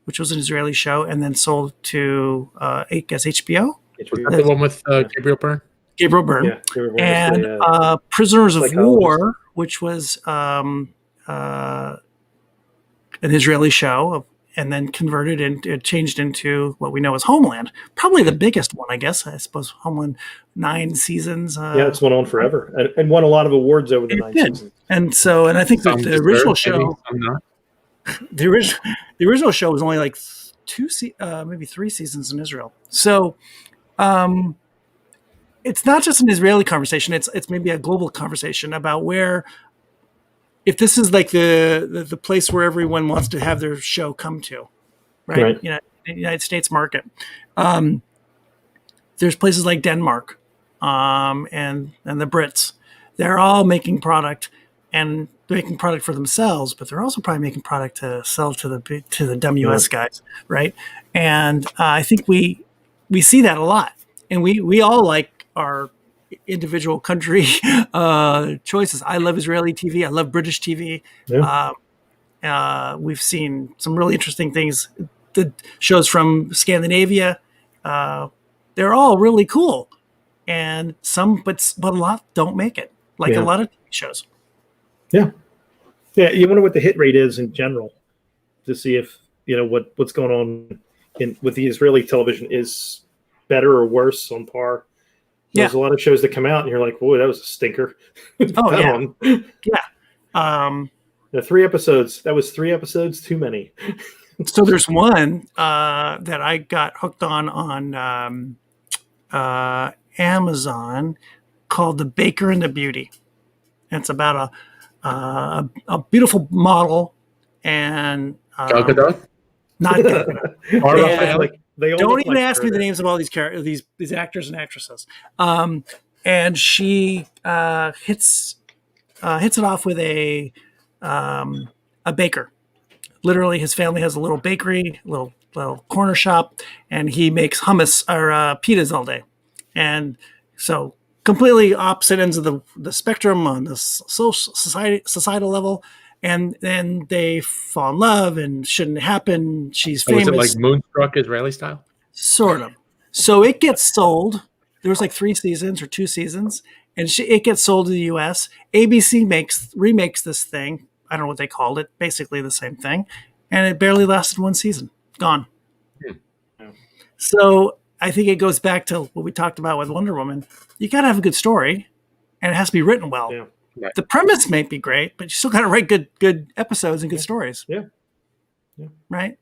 which was an Israeli show, and then sold to, I guess, HBO. Was that the one with Gabriel Byrne? Gabriel Byrne. Yeah, Gabriel Byrne. And Prisoners of War, which was an Israeli show, and then converted and changed into what we know as Homeland. Probably the biggest one, I guess. I suppose Homeland, 9 seasons. Yeah, it's went on forever and won a lot of awards over the 9 seasons. And I think that the original show, the original show was only like maybe 3 seasons in Israel. So it's not just an Israeli conversation. It's maybe a global conversation about where, if this is like the place where everyone wants to have their show come to, right? You know, the United States market. There's places like Denmark and the Brits. They're all making product, and they're making product for themselves, but they're also probably making product to sell to the dumb US guys, right? And I think we see that a lot, and we all like our individual country choices. I love Israeli TV. I love British TV. Yeah. We've seen some really interesting things. The shows from Scandinavia, they're all really cool, and but a lot don't make it. Like a lot of TV shows. Yeah. You wonder what the hit rate is in general, to see if what's going on with the Israeli television is better or worse, on par. There's a lot of shows that come out and you're like, "Boy, that was a stinker." Oh yeah. 3 episodes. That was 3 episodes too many. So there's one that I got hooked on Amazon called The Baker and the Beauty. And it's about a beautiful model and Gal Gadot? Not Gal Gadot. Don't even ask me the names of all these actors and actresses. And she hits it off with a baker. Literally, his family has a little bakery, little corner shop, and he makes hummus or pitas all day. And so, completely opposite ends of the spectrum on the societal level. And then they fall in love, and shouldn't happen. She's famous. Was it like Moonstruck Israeli style? Sort of. So it gets sold. There was like 3 seasons or 2 seasons, and it gets sold to the U.S. ABC remakes this thing. I don't know what they called it. Basically the same thing, and it barely lasted 1 season. Gone. Yeah. So I think it goes back to what we talked about with Wonder Woman. You got to have a good story, and it has to be written well. Yeah. Right. The premise may be great, but you still got to write good episodes and good stories. Yeah. Right.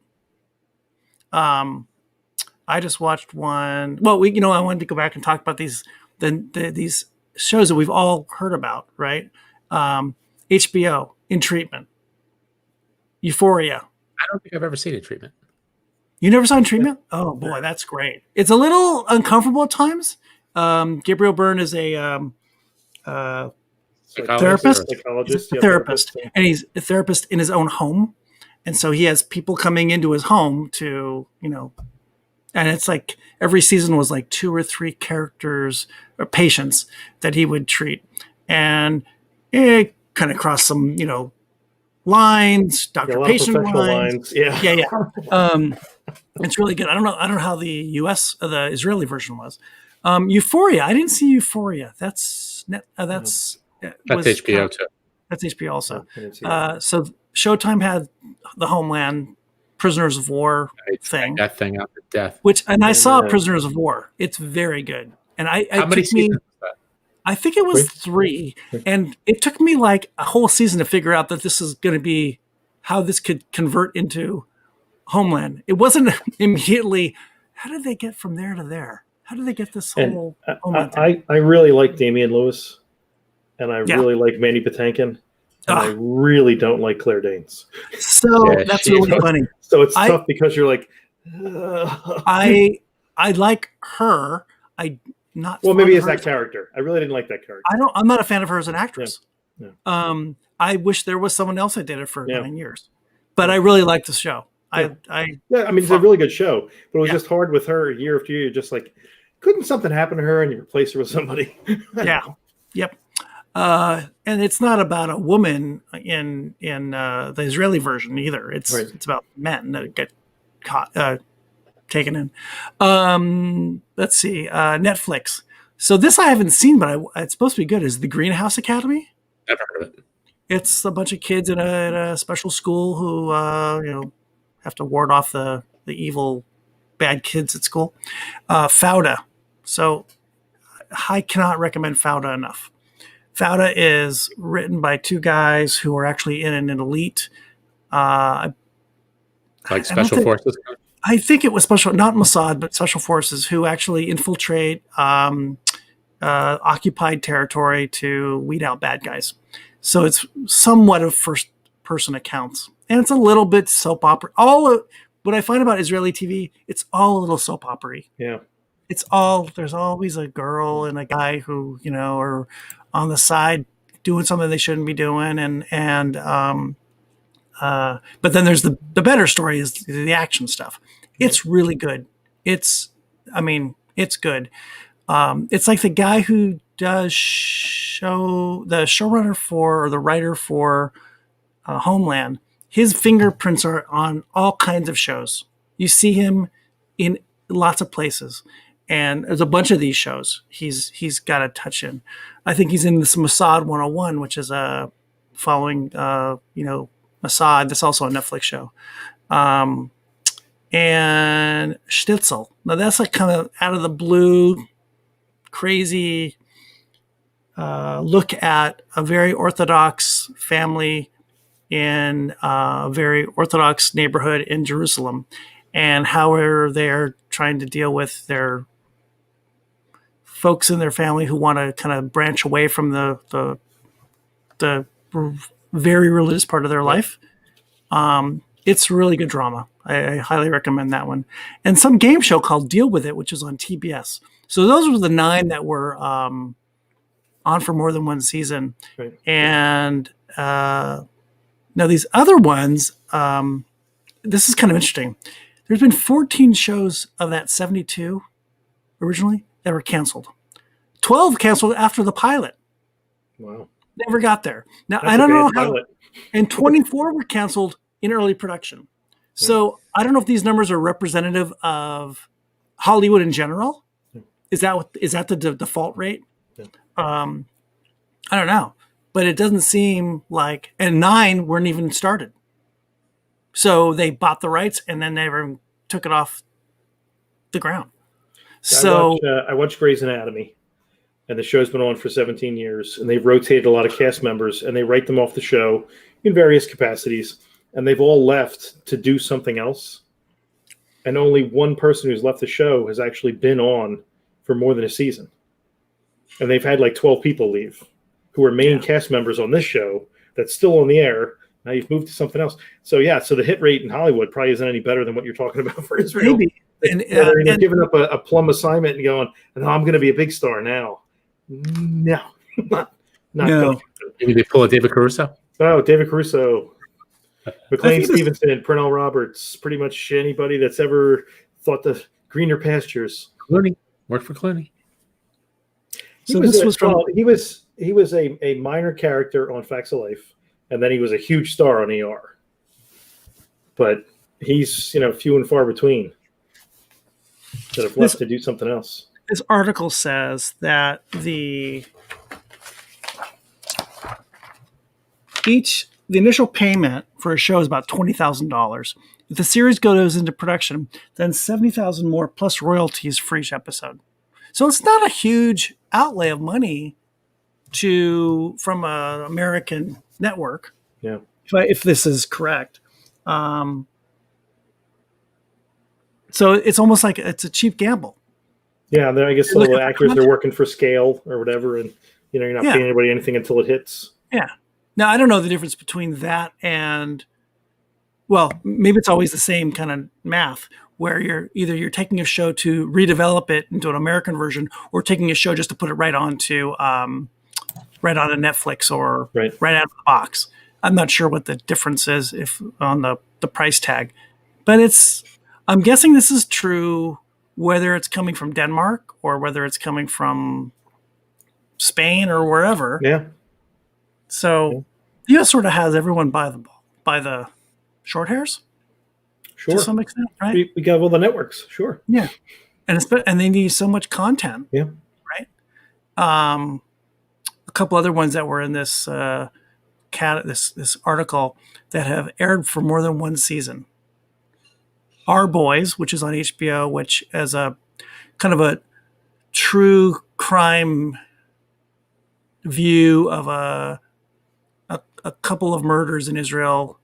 I just watched one. Well, I wanted to go back and talk about these shows that we've all heard about, right? HBO, In Treatment, Euphoria. I don't think I've ever seen In Treatment. You never saw In Treatment? Oh boy, that's great. It's a little uncomfortable at times. Gabriel Byrne is a therapist, and he's a therapist in his own home, and so he has people coming into his home to, and it's like every season was like 2 or 3 characters or patients that he would treat, and it kind of crossed some, lines, doctor-patient lines. Yeah. It's really good. I don't know how the the Israeli version was. Euphoria. I didn't see Euphoria. That's HBO too. That's HBO also. So Showtime had the Homeland Prisoners of War thing. That thing after death. I saw Prisoners of War. It's very good. And how many seasons was that? I think it was 3, and it took me like a whole season to figure out that this is going to be how this could convert into Homeland. It wasn't immediately. How did they get from there to there? How did they get this whole Homeland thing? I really like Damian Lewis, and I really like Mandy Patinkin, and I really don't like Claire Danes. So that's really funny. So it's tough because you're like, I like her. Maybe it's that character. I really didn't like that character. I'm not a fan of her as an actress. Yeah. I wish there was someone else that did it for 9 years, but I really like the show. I mean, it's a really good show, but it was just hard with her year after year. You're just like, couldn't something happen to her and you replace her with somebody? Yep. And it's not about a woman in the Israeli version either. It's about men that get caught, taken in. Let's see, Netflix. So this I haven't seen, but it's supposed to be good. Is The Greenhouse Academy? Never heard of it. It's a bunch of kids in a special school who have to ward off the evil bad kids at school. Fauda. So I cannot recommend Fauda enough. Fauda is written by 2 guys who are actually in an elite like special forces. I think it was not Mossad, but special forces who actually infiltrate occupied territory to weed out bad guys. So it's somewhat of first-person accounts, and it's a little bit soap opera. What I find about Israeli TV, it's all a little soap opera-y. Yeah. There's always a girl and a guy who, are on the side doing something they shouldn't be doing. But then there's the better story is the action stuff. It's really good. It's good. It's like the guy who does the showrunner for, or the writer for Homeland. His fingerprints are on all kinds of shows. You see him in lots of places. And there's a bunch of these shows he's got a touch in. I think he's in this Mossad 101, which is following Mossad. That's also a Netflix show. And Schnitzel. Now that's like kind of out of the blue, crazy look at a very Orthodox family in a very Orthodox neighborhood in Jerusalem, and how they're trying to deal with their folks in their family who want to kind of branch away from the very religious part of their life. It's really good drama. I highly recommend that one. And some game show called Deal With It, which is on TBS. So those were the 9 that were on for more than one season. Right. And now these other ones, this is kind of interesting. There's been 14 shows of that 72 originally that were canceled. 12 canceled after the pilot. Wow. Never got there. Now, That's I don't know how. pilot. And 24 were canceled in early production. So I don't know if these numbers are representative of Hollywood in general. Is that the default rate? Yeah. I don't know. But it doesn't seem like, and 9 weren't even started. So they bought the rights and then never took it off the ground. So I watched Grey's Anatomy, and the show's been on for 17 years, and they've rotated a lot of cast members, and they write them off the show in various capacities, and they've all left to do something else. And only one person who's left the show has actually been on for more than a season. And they've had like 12 people leave who are main cast members on this show that's still on the air. Now you've moved to something else. So the hit rate in Hollywood probably isn't any better than what you're talking about for Israel. maybe. You're giving up a plum assignment and going, "No, I'm going to be a big star now." No, not. No. Maybe they pull a David Caruso. Oh, David Caruso, McLean Stevenson, Pernell Roberts, pretty much anybody that's ever thought the greener pastures. Clooney worked for Clooney. So he was a minor character on Facts of Life, and then he was a huge star on ER. But he's few and far between that have left to do something else. This article says that the initial payment for a show is about $20,000. If the series goes into production, then $70,000 more plus royalties for each episode. So it's not a huge outlay of money from an American network. Yeah. If this is correct. So it's almost like it's a cheap gamble. Yeah, and then I guess some of the actors are working for scale or whatever, and you're not paying anybody anything until it hits. Yeah. Now I don't know the difference between that and, well, maybe it's always the same kind of math where you're taking a show to redevelop it into an American version, or taking a show just to put it right onto Netflix or right out of the box. I'm not sure what the difference is if on the price tag, but I'm guessing this is true whether it's coming from Denmark or whether it's coming from Spain or wherever. Yeah. So the U.S. sort of has everyone by the short hairs. Sure. To some extent, right? We got all the networks. Sure. Yeah. And they need so much content. Yeah. Right. A couple other ones that were in this this article that have aired for more than one season. Our Boys, which is on HBO, which is a kind of a true crime view of a couple of murders in Israel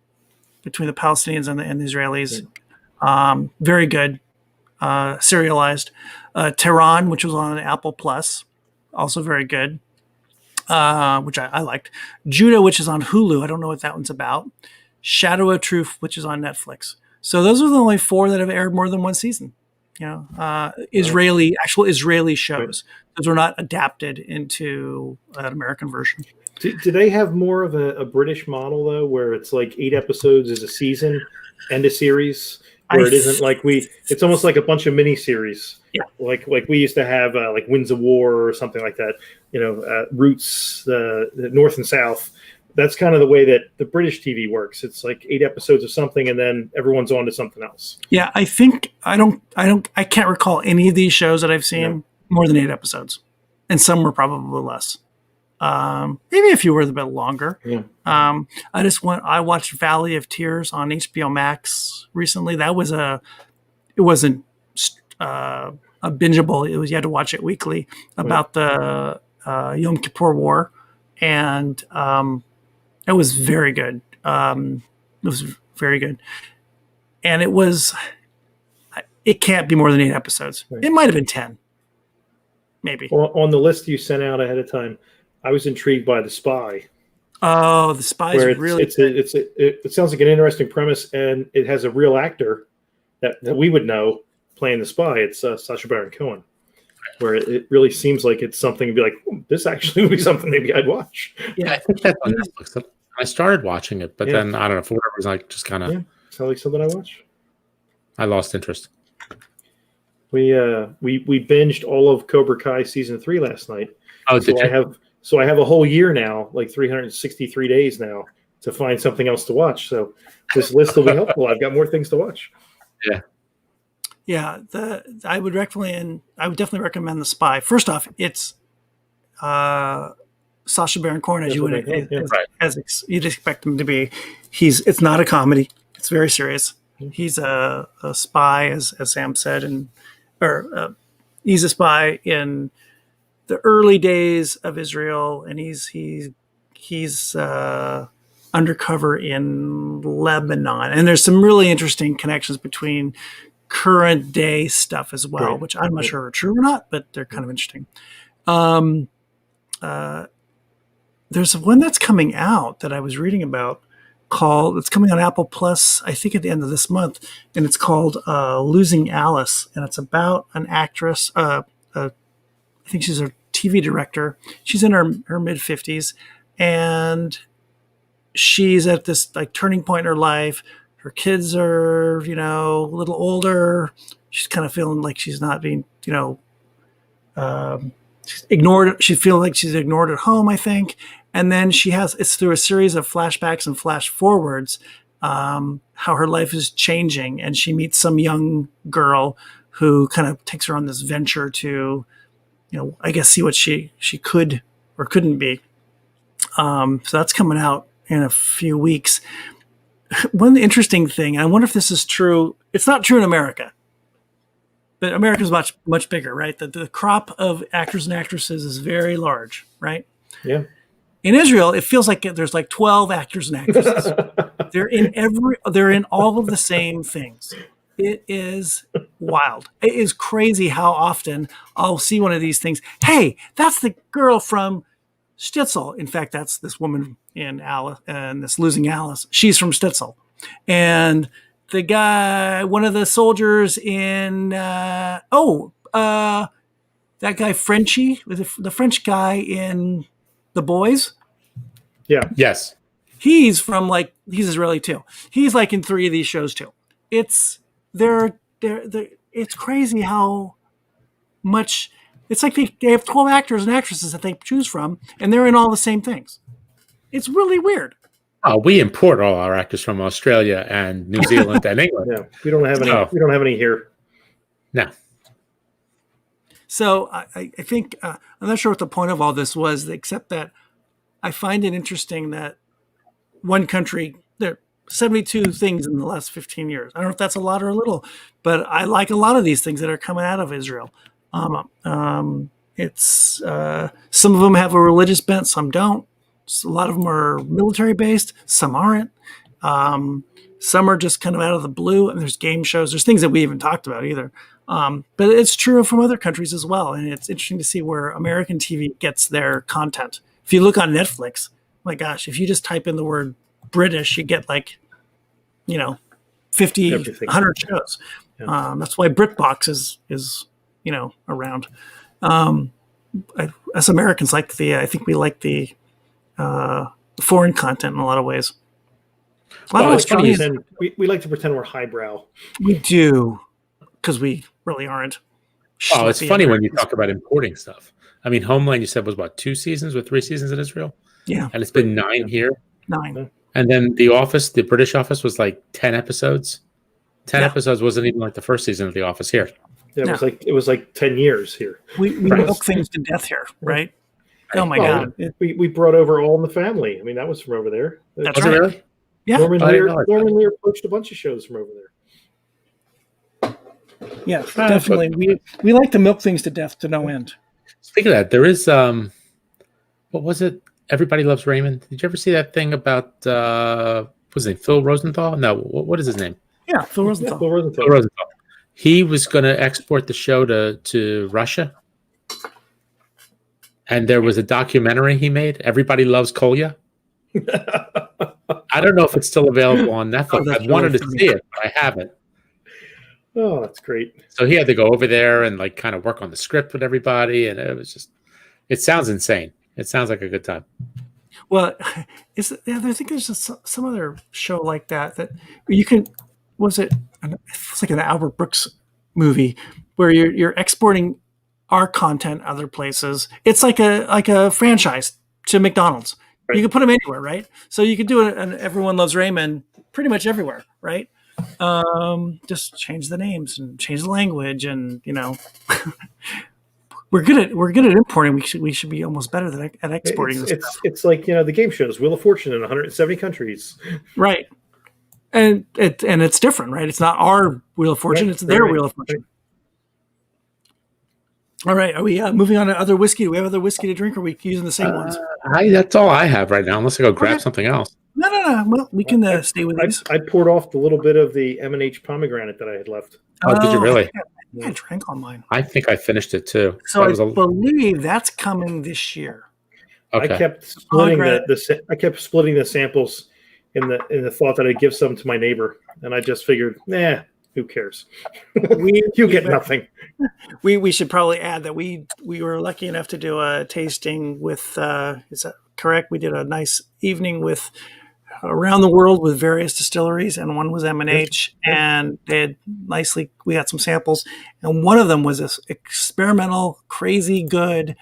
between the Palestinians and the Israelis. Very good, serialized. Tehran, which was on Apple Plus, also very good, which I liked. Judah, which is on Hulu. I don't know what that one's about. Shadow of Truth, which is on Netflix. So those are the only 4 that have aired more than one season. Actual Israeli shows. Those were not adapted into an American version. Do they have more of a British model though, where it's like 8 episodes is a season and a series, where it isn't like it's almost like a bunch of mini series. Yeah. Like we used to have like Winds of War or something like that. Roots, the North and South. That's kind of the way that the British TV works. It's like 8 episodes of something, and then everyone's on to something else. Yeah, I think I can't recall any of these shows that I've seen more than 8 episodes, and some were probably less. Maybe a few were a bit longer. Yeah. I watched Valley of Tears on HBO Max recently. It wasn't a bingeable. You had to watch it weekly about the Yom Kippur War, and it was very good. It was very good, and it can't be more than 8 episodes. Right. It might have been 10, maybe. Well, on the list you sent out ahead of time, I was intrigued by The Spy. Oh, The Spy is really. It sounds like an interesting premise, and it has a real actor that we would know playing The Spy. It's Sacha Baron Cohen, where it really seems like it's something to be like, this actually would be something maybe I'd watch. Yeah, I think that's on Netflix. I started watching it, but then I don't know, for whatever reason, I just kind of. It's like something I watch. I lost interest. We binged all of Cobra Kai season 3 last night. Oh, did you? I have a whole year now, like 363 days now, to find something else to watch. So this list will be helpful. I've got more things to watch. Yeah. Yeah, I would definitely recommend The Spy. First off, it's Sacha Baron Cohen as you'd expect him to be. It's not a comedy. It's very serious. He's a spy, as Sam said, he's a spy in the early days of Israel, and he's undercover in Lebanon. And there's some really interesting connections between current day stuff as well, which I'm not sure are true or not, but they're kind of interesting. There's one that's coming out that I was reading about it's coming on Apple Plus, I think at the end of this month, and it's called Losing Alice, and it's about an actress. I think she's a TV director. She's in her mid-50s, and she's at this like turning point in her life. Her kids are, a little older. She's kind of feeling like she's not being, she's ignored. She feels like she's ignored at home, I think. And then it's through a series of flashbacks and flash forwards, how her life is changing. And she meets some young girl who kind of takes her on this venture to, I guess, see what she could or couldn't be. So that's coming out in a few weeks. One interesting thing, and I wonder if this is true. It's not true in America, but America's much, much bigger, right? The crop of actors and actresses is very large, right? Yeah. In Israel, it feels like there's like 12 actors and actresses. They're in all of the same things. It is wild. It is crazy how often I'll see one of these things. Hey, that's the girl from Stitzel. In fact, that's this woman in Alice and this Losing Alice. She's from Stitzel. And the guy, one of the soldiers in, that guy Frenchie, the French guy in The Boys. Yeah. Yes. He's Israeli too. He's like in 3 of these shows too. It's crazy how much. It's like they have 12 actors and actresses that they choose from, and they're in all the same things. It's really weird. Oh, we import all our actors from Australia and New Zealand and England. Yeah, we don't have any. No. We don't have any here. No. So I think I'm not sure what the point of all this was, except that I find it interesting that one country, there are 72 things in the last 15 years. I don't know if that's a lot or a little, but I like a lot of these things that are coming out of Israel. It's some of them have a religious bent, some don't. A lot of them are military based, some aren't. Some are just kind of out of the blue, and there's game shows. There's things that we haven't talked about either. But it's true from other countries as well. And it's interesting to see where American TV gets their content. If you look on Netflix, my gosh, if you just type in the word British, you get 50, Everything. 100 shows. Yeah. That's why BritBox is around. Us Americans I think we like the foreign content in a lot of ways. It's funny, we like to pretend we're highbrow. We do, because we really aren't. Oh, it's funny when you talk about importing stuff. I mean, Homeland, you said, was what, 2 seasons or 3 seasons in Israel? Yeah. And it's been 9 here. 9. And then The Office, the British Office, was like 10 episodes. 10 episodes wasn't even like the first season of The Office here. Yeah, it was like 10 years here. We milk things to death here, right? Oh my God! We brought over All in the Family. I mean, that was from over there. That's right. Really? Yeah. Norman Lear approached a bunch of shows from over there. Yeah, definitely. We like to milk things to death to no end. Speaking of that, there is what was it? Everybody Loves Raymond. Did you ever see that thing about what was his name? Phil Rosenthal? No, what is his name? Yeah, Phil Rosenthal. Phil Rosenthal. He was going to export the show to Russia, and there was a documentary he made. Everybody Loves Kolya. I don't know if it's still available on Netflix. I wanted to see it, but I haven't. Oh, that's great. So he had to go over there and kind of work on the script with everybody, and it was it sounds insane. It sounds like a good time. Well, I think there's just some other show like that you can. Was it? It's like an Albert Brooks movie where you're exporting our content other places. It's like a franchise to McDonald's. Right. You can put them anywhere, right? So you could do an Everyone Loves Raymond pretty much everywhere, right? Just change the names and change the language, and we're good at importing. We should be almost better than at exporting. It's like the game shows Wheel of Fortune in 170 countries, right? And it's different, right? It's not our Wheel of Fortune; it's their Wheel of Fortune. All right, are we moving on to other whiskey? Do we have other whiskey to drink, or are we using the same ones? That's all I have right now, unless I go grab something else. No. Well, we can stay with these. I poured off the little bit of the M&H pomegranate that I had left. Oh, did you really? I drank on mine. I think I finished it too. So I believe that's coming this year. Okay. I kept splitting the samples in the thought that I'd give some to my neighbor, and I just figured, who cares? You get nothing. We should probably add that we were lucky enough to do a tasting with. Is that correct? We did a nice evening with around the world with various distilleries, and one was M&H, and they had we got some samples, and one of them was this experimental, crazy good.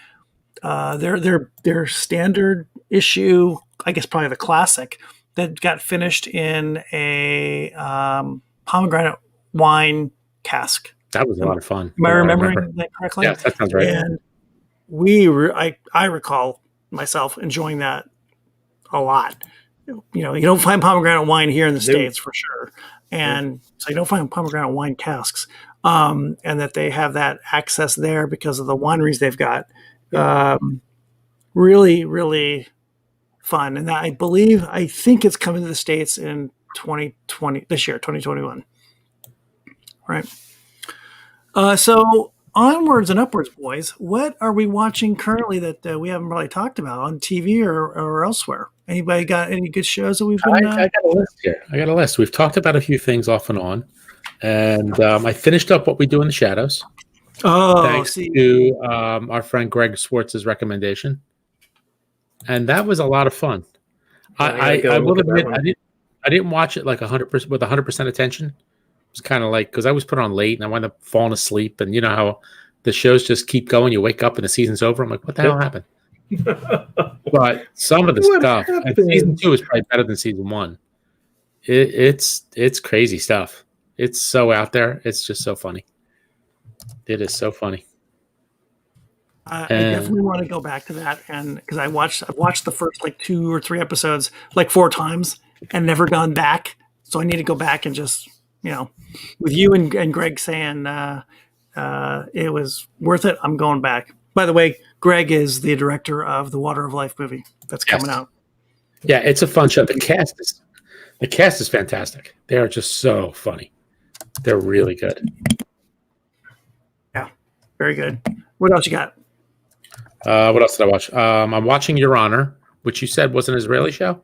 Their standard issue, I guess probably the classic, that got finished in a pomegranate wine cask. That was a lot of fun. Am I remembering that correctly? Yeah, that sounds right. And I recall myself enjoying that a lot. You don't find pomegranate wine here in the States for sure. And so you don't find pomegranate wine casks. And that they have that access there because of the wineries they've got. Really, really fun. And I think it's coming to the States in 2020, this year, 2021. Right. So onwards and upwards, boys. What are we watching currently that we haven't really talked about on TV or elsewhere? Anybody got any good shows that we've been? I got a list here. I got a list. We've talked about a few things off and on, and I finished up What We Do in the Shadows. Oh, thanks to our friend Greg Swartz's recommendation, and that was a lot of fun. I will admit I didn't watch it like 100% with 100% attention. It was kind of like because I was put on late and I wound up falling asleep, and you know how the shows just keep going. You wake up and the season's over. I'm like, what the hell happened? But some of the stuff, and season 2 is probably better than season 1. It's crazy stuff. It's so out there. It's just so funny. It is so funny. I definitely want to go back to that, and because I've watched the first 2 or 3 episodes 4 times and never gone back. So I need to go back and just with you and Greg saying it was worth it. I'm going back. By the way, Greg is the director of the Water of Life movie that's coming out. Yeah, it's a fun show. The The cast is fantastic. They are just so funny. They're really good. Yeah, very good. What else you got? What else did I watch? I'm watching Your Honor, which you said was an Israeli show.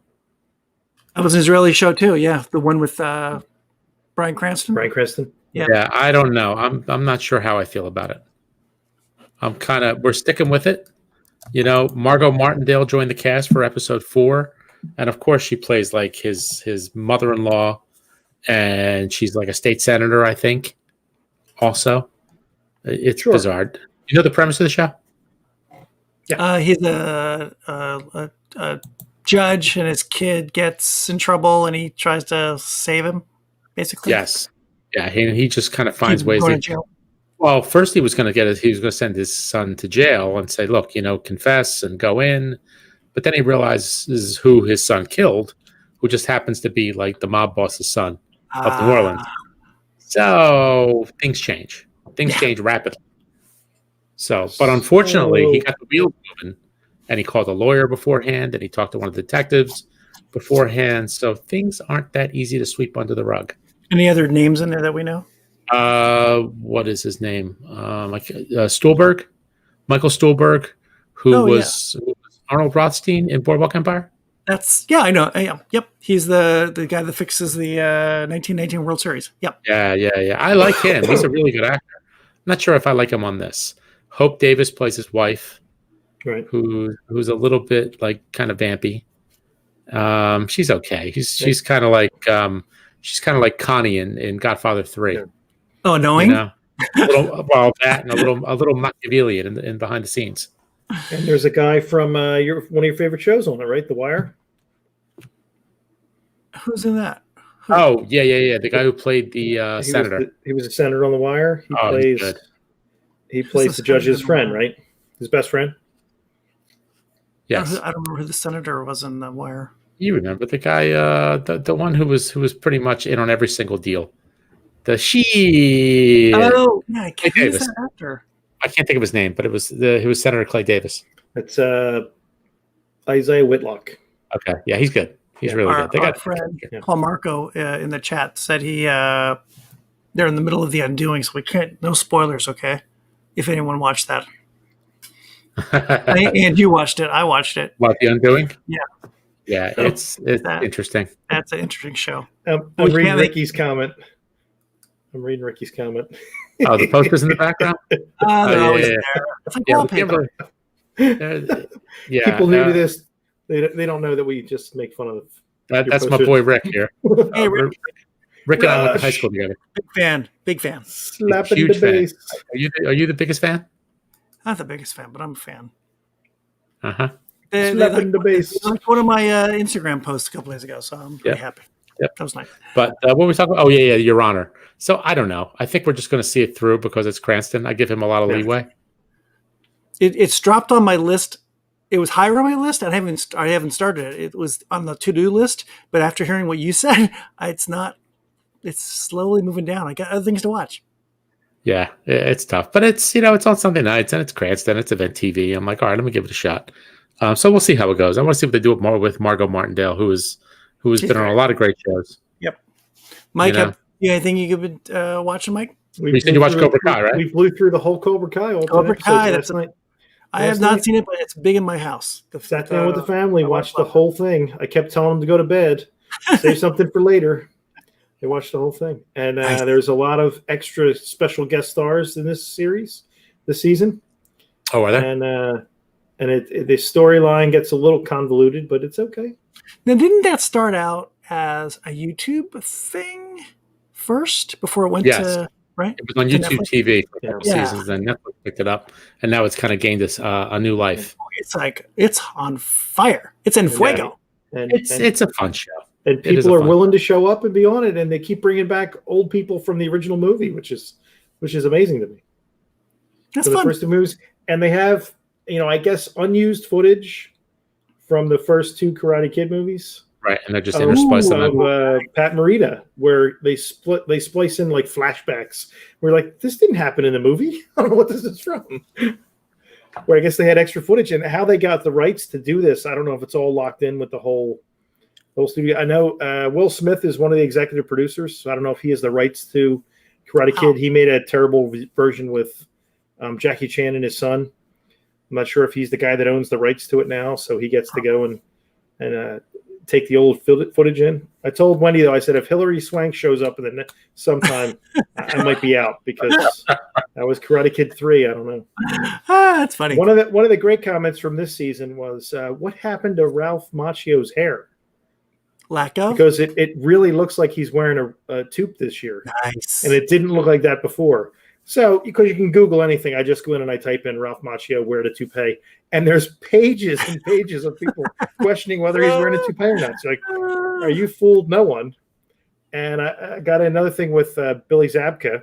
That was an Israeli show too. Yeah, the one with Bryan Cranston. Bryan Cranston. Yeah, I don't know. I'm not sure how I feel about it. We're sticking with it. You know, Margot Martindale joined the cast for episode 4, and of course she plays like his mother-in-law, and she's like a state senator, I think. Also, it's bizarre. You know the premise of the show? Yeah, he's a judge, and his kid gets in trouble, and he tries to save him. Basically, yes, yeah. He just kind of finds ways to jail. Well, first he was going to send his son to jail and say, look, confess and go in. But then he realizes who his son killed, who just happens to be like the mob boss's son of New Orleans. So things change. Things change rapidly. So, but unfortunately, he got the wheels moving, and he called a lawyer beforehand, and he talked to one of the detectives beforehand. So things aren't that easy to sweep under the rug. Any other names in there that we know? What is his name? Stuhlberg, Michael Stuhlberg, who was Arnold Rothstein in Boardwalk Empire. I know. Yep, he's the guy that fixes the 1919 World Series. Yep. Yeah. I like him. He's a really good actor. I'm not sure if I like him on this. Hope Davis plays his wife, right? Who's a little bit like kind of vampy. She's okay. She's kind of like Connie in Godfather 3. Yeah. Oh, annoying. A little that and a little Machiavellian in behind the scenes. And there's a guy from one of your favorite shows on it, right? The Wire. Who's in that? Oh, yeah. The guy who played the senator. He was a senator on The Wire. He plays the judge's friend, right? His best friend. Yes. I don't remember who the senator was in The Wire. You remember the guy, the one who was pretty much in on every single deal. Oh, yeah, I can't think of that actor. I can't think of his name, but it was Senator Clay Davis. It's Isaiah Whitlock. Okay, yeah, he's good. He's really good. They got friend Paul Marco in the chat said they're in the middle of The Undoing, so we can't. No spoilers, okay? If anyone watched that, and you watched it, I watched it. What, The Undoing? Yeah, so it's interesting. That's an interesting show. I'm reading Ricky's comment. Oh, the posters in the background? There. It's like wallpaper. People new to this, they don't know that we just make fun of that's my boy Rick here. Hey, Rick and I went to high school together. Big fan. Slapping the bass. Are you the biggest fan? Not the biggest fan, but I'm a fan. Slapping the bass. Like one of my Instagram posts a couple days ago, so I'm pretty happy. Yep. That was nice. But what were we talking about? Oh, yeah, Your Honor. So I don't know. I think we're just going to see it through because it's Cranston. I give him a lot of leeway. It's dropped on my list. It was higher on my list. I haven't started it. It was on the to-do list, but after hearing what you said, it's not. It's slowly moving down. I got other things to watch. Yeah, it's tough, but it's it's on Sunday nights and it's Cranston. It's event TV. I'm like, all right, let me give it a shot. So we'll see how it goes. I want to see what they do more with Margot Martindale, who has been on a lot of great shows. Yep. Mike, anything you could be watching, Mike? You said you watched Cobra Kai, right? We flew through the whole Cobra Kai. Cobra Kai. That's night. I have not seen it, but it's big in my house. Sat down with the family, watched the whole thing. I kept telling them to go to bed, save something for later. They watched the whole thing, and there's a lot of extra special guest stars in this season. Oh, are there? And the storyline gets a little convoluted, but it's okay. Now, didn't that start out as a YouTube thing first before it went to right? It was on YouTube TV for a couple seasons, and Netflix picked it up, and now it's kind of gained a new life. It's like it's on fire. It's in fuego. And it's a fun show. And people are willing to show up and be on it, and they keep bringing back old people from the original movie, which is amazing to me. That's fun. The first two movies, and they have I guess unused footage from the first two Karate Kid movies. Right, and they're just intersplicing Pat Morita, where they splice in like flashbacks. We're like, this didn't happen in the movie. I don't know what this is from. Where I guess they had extra footage, and how they got the rights to do this, I don't know if it's all locked in with the whole whole studio. I know Will Smith is one of the executive producers, so I don't know if he has the rights to Karate Kid. He made a terrible version with Jackie Chan and his son. I'm not sure if he's the guy that owns the rights to it now, so he gets to go and take the old footage in. I told Wendy, though, I said, if Hilary Swank shows up in the sometime, I might be out, because that was Karate Kid 3. I don't know. That's funny. One of the great comments from this season was, what happened to Ralph Macchio's hair? Lack of? Because it really looks like he's wearing a toque this year. Nice. And it didn't look like that before. So, because you can Google anything, I just go in and I type in Ralph Macchio wear a toupee, and there's pages and pages of people questioning whether he's wearing a toupee or not. It's like, are you fooled? No one. And I got another thing with Billy Zabka,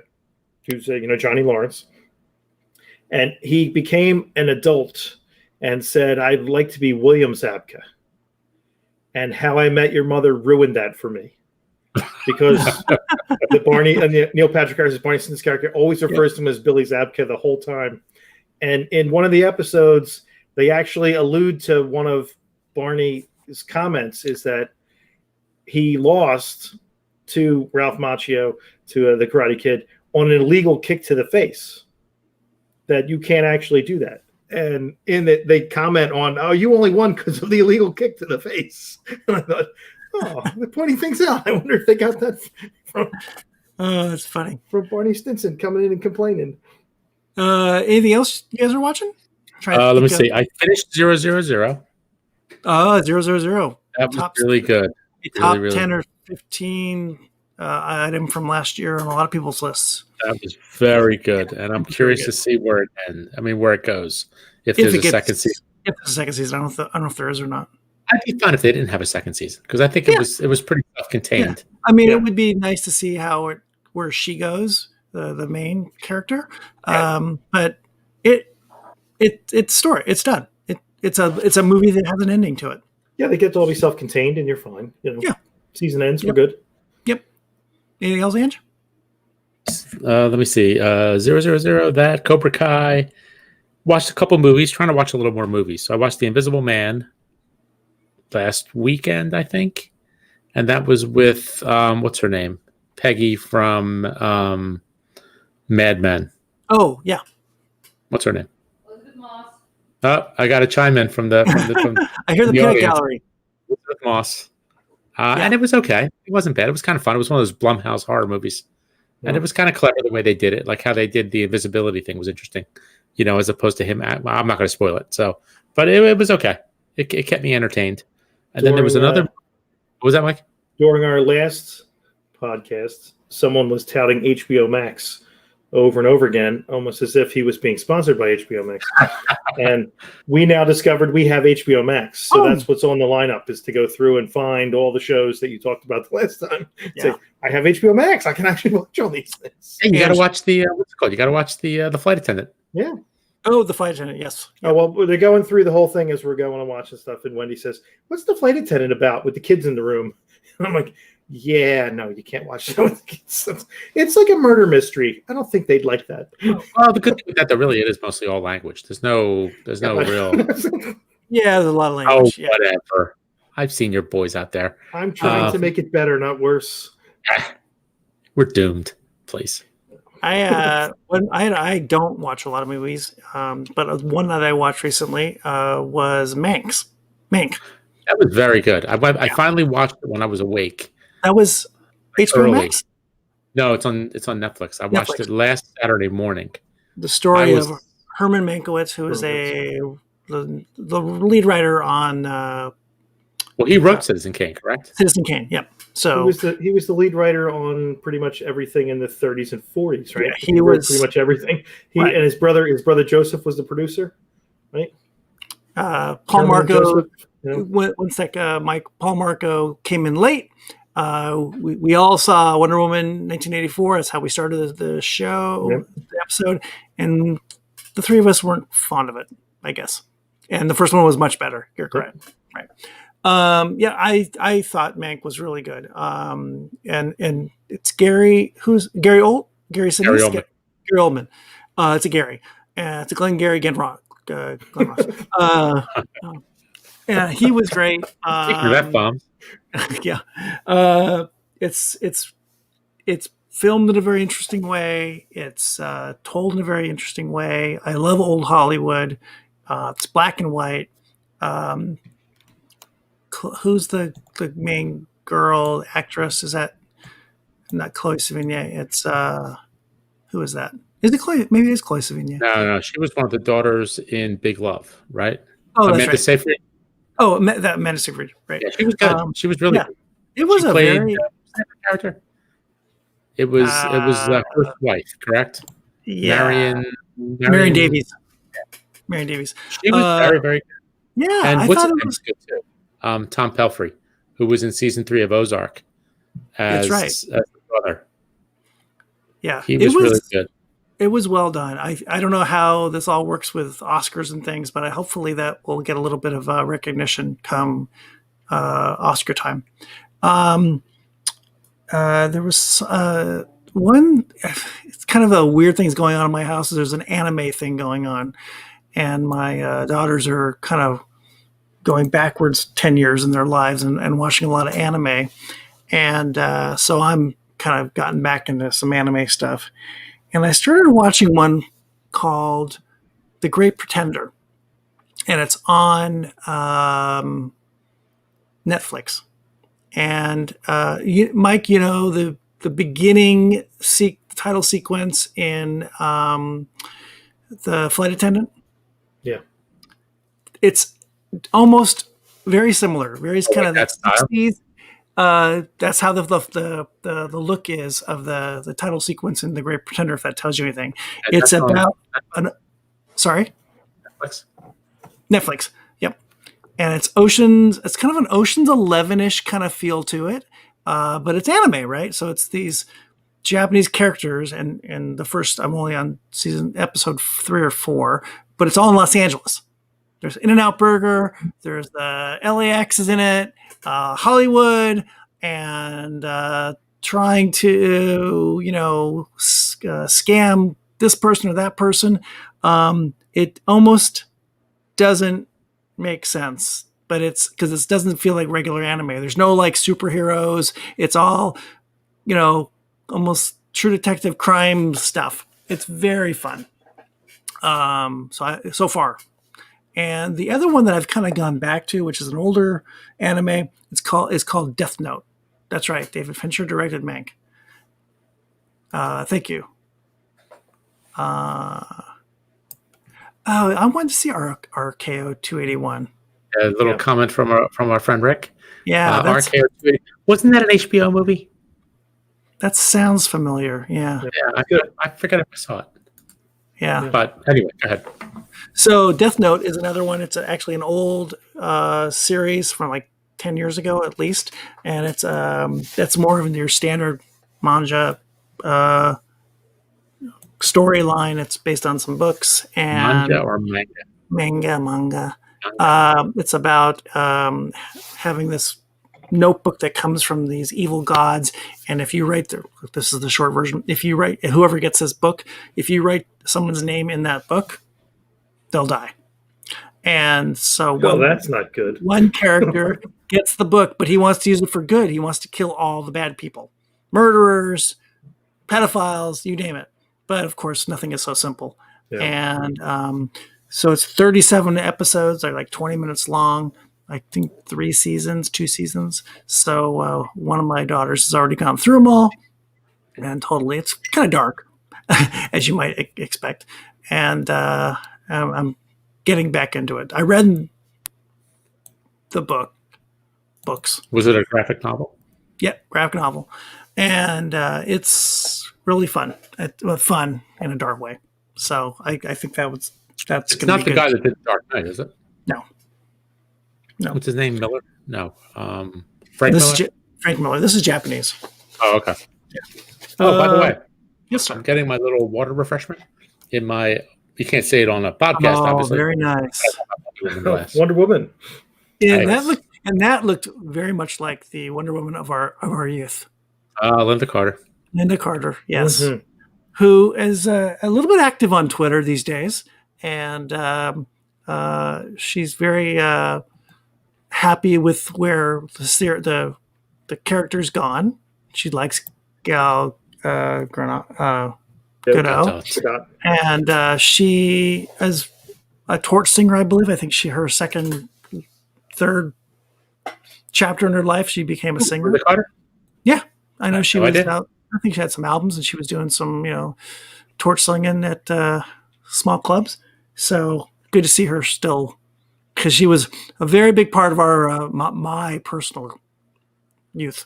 who's Johnny Lawrence, and he became an adult and said, "I'd like to be William Zabka." And How I Met Your Mother ruined that for me. Because the Barney and the Neil Patrick Harris's Barney Stinson's character always refers to him as Billy Zabka the whole time. And in one of the episodes, they actually allude to one of Barney's comments, is that he lost to Ralph Macchio, to the Karate Kid, on an illegal kick to the face. That you can't actually do that. And in it, they comment on, "Oh, you only won because of the illegal kick to the face." And I thought, oh, they're pointing things out. I wonder if they got that from. Oh, that's funny. From Barney Stinson coming in and complaining. Anything else you guys are watching? Let me see. I finished 000. 000. That was really good. Top really 10 or 15 item from last year on a lot of people's lists. That was very good, and I'm curious to see where it ends. I mean, where it goes. If there's a second season. If there's a second season, I don't know if there is or not. I'd be fine if they didn't have a second season, because I think it was pretty self-contained. Yeah. I mean, it would be nice to see where she goes, the main character. But it's story. It's done. It's a movie that has an ending to it. Yeah, they get to all be self-contained, and you're fine. Yeah. Season ends, we're good. Yep. Anything else, Ange? Let me see. 000. That Cobra Kai. Watched a couple movies. Trying to watch a little more movies. So I watched The Invisible Man last weekend, I think, and that was with what's her name, Peggy from Mad Men. Oh yeah, what's her name? Elizabeth Moss. Oh, I got a chime in from the I hear the peanut gallery. Elizabeth Moss, and it was okay. It wasn't bad. It was kind of fun. It was one of those Blumhouse horror movies, and it was kind of clever the way they did it. Like how they did the invisibility thing was interesting, as opposed to him. I'm not going to spoil it. So, but it was okay. It kept me entertained. And then there was another. What was that, Mike? During our last podcast, someone was touting HBO Max over and over again, almost as if he was being sponsored by HBO Max. And we now discovered we have HBO Max. So that's what's on the lineup, is to go through and find all the shows that you talked about the last time. Yeah. Say, I have HBO Max. I can actually watch all these things. And you got to watch the, what's it called? You got to watch the Flight Attendant. Yeah. Oh, the Flight Attendant, yes. Oh, well, they're going through the whole thing as we're going and watching stuff, and Wendy says, "What's the Flight Attendant about with the kids in the room?" And I'm like, "Yeah, no, you can't watch that with the kids. It's like a murder mystery. I don't think they'd like that." Well, the good thing with that, really, it is mostly all language. There's no real. Yeah, there's a lot of language. Oh, whatever. I've seen your boys out there. I'm trying to make it better, not worse. We're doomed, please. I don't watch a lot of movies, but one that I watched recently was Mank. That was very good. I finally watched it when I was awake. That was HBO Max? No, it's on Netflix. I watched it last Saturday morning. The story of Herman Mankiewicz, who is the lead writer on. Well, he wrote Citizen Kane, correct? Citizen Kane, yep. So he was the lead writer on pretty much everything in the 30s and 40s, right? Yeah, he was pretty much everything. And his brother Joseph was the producer, right? Paul Marco. One sec, Mike. Paul Marco came in late. We all saw Wonder Woman 1984. That's how we started the show, the episode, and the three of us weren't fond of it, I guess. And the first one was much better. You're correct, right? I thought Mank was really good. And it's Gary. Who's Gary Old? Gary Sinise? Gary Oldman. It's a Gary. It's a Glengarry Glen Ross. Yeah, he was great. That bomb. Yeah. It's filmed in a very interesting way. It's told in a very interesting way. I love old Hollywood. It's black and white. Um, who's the main girl actress? Is that not Chloe Sevigny? It's who is that? Is it Chloe? Maybe it's Chloe Sevigny. No. She was one of the daughters in Big Love, right? Oh, that's Amanda right. Seyfried. Oh, that Amanda Seyfried, right? Yeah, she was good. She was really good. It was she a played, very character. It was first wife, correct? yeah. Marion Davies. Marion Davies. She was very, very good. Yeah, And I what's thought his it name was good too? Tom Pelphrey, who was in season 3 of Ozark as, That's right. as the brother. Yeah, He was really good. It was well done. I don't know how this all works with Oscars and things, but hopefully that will get a little bit of recognition come Oscar time. There was one. It's kind of a weird thing's going on in my house. There's an anime thing going on, and my daughters are kind of going backwards 10 years in their lives and watching a lot of anime, and so I'm kind of gotten back into some anime stuff, and I started watching one called The Great Pretender, and it's on Netflix. And Mike, the beginning title sequence in The Flight Attendant? Yeah. It's almost very similar. Very kind of that style? 60s. That's how the look is of the title sequence in The Great Pretender, if that tells you anything. And It's about sorry? Netflix. Yep. And it's kind of an Ocean's 11-ish kind of feel to it. But it's anime, right? So it's these Japanese characters, and the first, I'm only on episode 3 or 4, but it's all in Los Angeles. There's In-N-Out Burger, there's the LAX is in it, Hollywood, and trying to, scam this person or that person. It almost doesn't make sense, but it's because it doesn't feel like regular anime. There's no like superheroes. It's all, almost True Detective crime stuff. It's very fun. So far. And the other one that I've kind of gone back to, which is an older anime, is called Death Note. That's right. David Fincher directed Mank. Thank you. I wanted to see RKO 281. A little comment from our friend Rick. Yeah, RKO 281. Wasn't that an HBO movie? That sounds familiar. Yeah. I forget if I saw it. Yeah. But anyway, go ahead. So Death Note is another one. It's actually an old series from like 10 years ago at least, and it's that's more of your standard manga storyline. It's based on some books and Manga or manga? Manga. It's about having this notebook that comes from these evil gods, and if you write this is the short version. If you write, whoever gets this book, if you write someone's name in that book, they'll die. And so, that's not good. One character gets the book, but he wants to use it for good. He wants to kill all the bad people, murderers, pedophiles, you name it. But of course, nothing is so simple. Yeah. And so it's 37 episodes. They're like 20 minutes long. I think 2 seasons. So one of my daughters has already gone through them all, and totally, it's kind of dark, as you might expect. And I'm getting back into it. I read the books. Was it a graphic novel? Yeah, graphic novel, and it's really fun. Fun in a dark way. So I think that's. It's not the guy that did Dark Knight, is it? No. What's his name? Miller? No. Frank Miller? Frank Miller. This is Japanese. Oh, okay. Yeah. Oh, by the way. Yes, sir. I'm getting my little water refreshment in my... You can't say it on a podcast, obviously. Very nice. Wonder Woman. Yeah, nice. that looked very much like the Wonder Woman of our youth. Linda Carter. Linda Carter, yes. Mm-hmm. Who is a little bit active on Twitter these days. And she's very... happy with where the the character's gone. She likes Gal Gadot, and she is a torch singer, I believe. I think her third chapter in her life, she became a singer. The Carter? Yeah, I know she was idea. out. I think she had some albums, and she was doing some, torch singing at small clubs. So good to see her still, because she was a very big part of our my personal youth.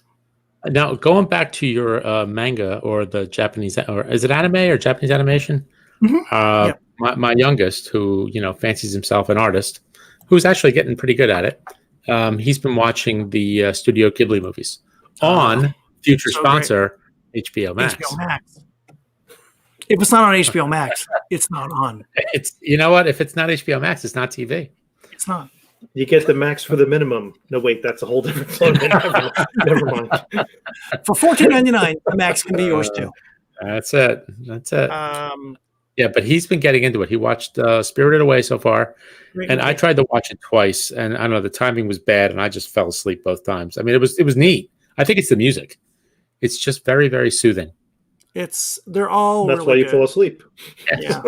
Now, going back to your manga or the Japanese, or is it anime or Japanese animation? Mm-hmm. Yep. My youngest, who fancies himself an artist, who's actually getting pretty good at it. He's been watching the Studio Ghibli movies on future sponsor HBO Max. HBO Max. If it's not on HBO Max, it's not on. It's what? If it's not HBO Max, it's not TV. It's not. You get the max for the minimum. No, wait, that's a whole different thing. Never mind. For $14.99, the Max can be yours too. That's it. Yeah, but he's been getting into it. He watched Spirited Away so far, and I tried to watch it twice, and I don't know, the timing was bad, and I just fell asleep both times. I mean, it was neat. I think it's the music. It's just very, very soothing. They're all. That's really why you good. fall asleep. Yeah.